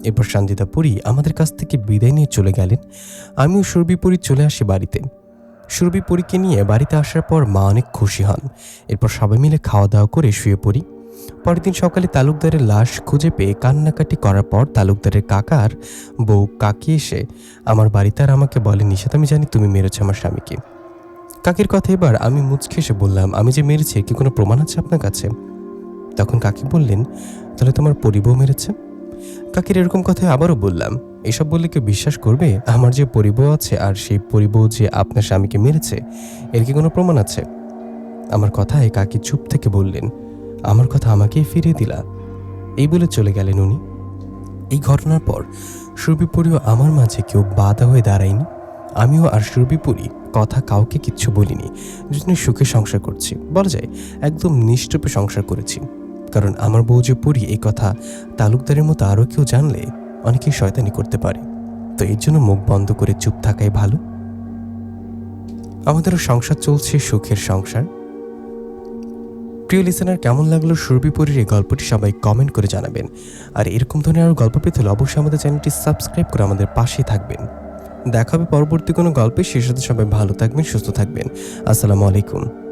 এরপর সানজিদা পরী আমাদের কাছ থেকে বিদায় নিয়ে চলে গেলেন। আমিও সুরভিপুরী চলে আসি বাড়িতে। সুরভিপুরীকে নিয়ে বাড়িতে আসার পর মা অনেক খুশি হন। এরপর সবাই মিলে খাওয়া দাওয়া করে শুয়ে পড়ি। পরের দিন সকালে তালুকদারের লাশ খুঁজে পেয়ে কান্নাকাটি করার পর তালুকদারের কাকার বউ কাকি এসে আমার বাড়িতে আর আমাকে বলে, নিশাত, আমি জানি তুমি মেরেছ আমার স্বামীকে। কাকির কথা এবার আমি মুচকে এসে বললাম, আমি যে মেরেছি কি কোনো প্রমাণ আছে আপনার কাছে? তখন কাকি বললেন, তাহলে তোমার পরিবউ মেরেছে। কাকির এরকম কথায় আবারও বললাম, এসব বললে কেউ বিশ্বাস করবে? আমার যে পরিবউ আছে আর সেই পরিবউ যে আপনার স্বামীকে মেরেছে, এর কি কোনো প্রমাণ আছে? আমার কথায় কাকি চুপ থেকে বললেন, আমার কথা আমাকেই ফিরিয়ে দিলা। এই বলে চলে গেলেন উনি। এই ঘটনার পর সুরভিপুরীও আমার মাঝে কেউ বাধা হয়ে দাঁড়ায়নি। আমিও আর সুরভিপুরী কথা কাউকে কিচ্ছু বলিনি। দুজনে সুখে সংসার করছি, বলা যায় একদম নিষ্ঠুপে সংসার করেছি। কারণ আমার বউ যে পুরী এই কথা তালুকদারের মতো আরও কেউ জানলে অনেকেই শয়তানি করতে পারে। তো এর জন্য মুখ বন্ধ করে চুপ থাকাই ভালো। আমাদেরও সংসার চলছে, সুখের সংসার। প্রিয় লিসেনার, কেমন লাগলো সুরভিপুরীর এই গল্পটি সবাই কমেন্ট করে জানাবেন। আর এরকম ধরনের আরও গল্প পেতে হলে অবশ্যই আমাদের চ্যানেলটি সাবস্ক্রাইব করে আমাদের পাশেই থাকবেন। দেখা হবে পরবর্তী কোনো গল্পে। সেই সাথে সবাই ভালো থাকবেন, সুস্থ থাকবেন। আসসালামু আলাইকুম।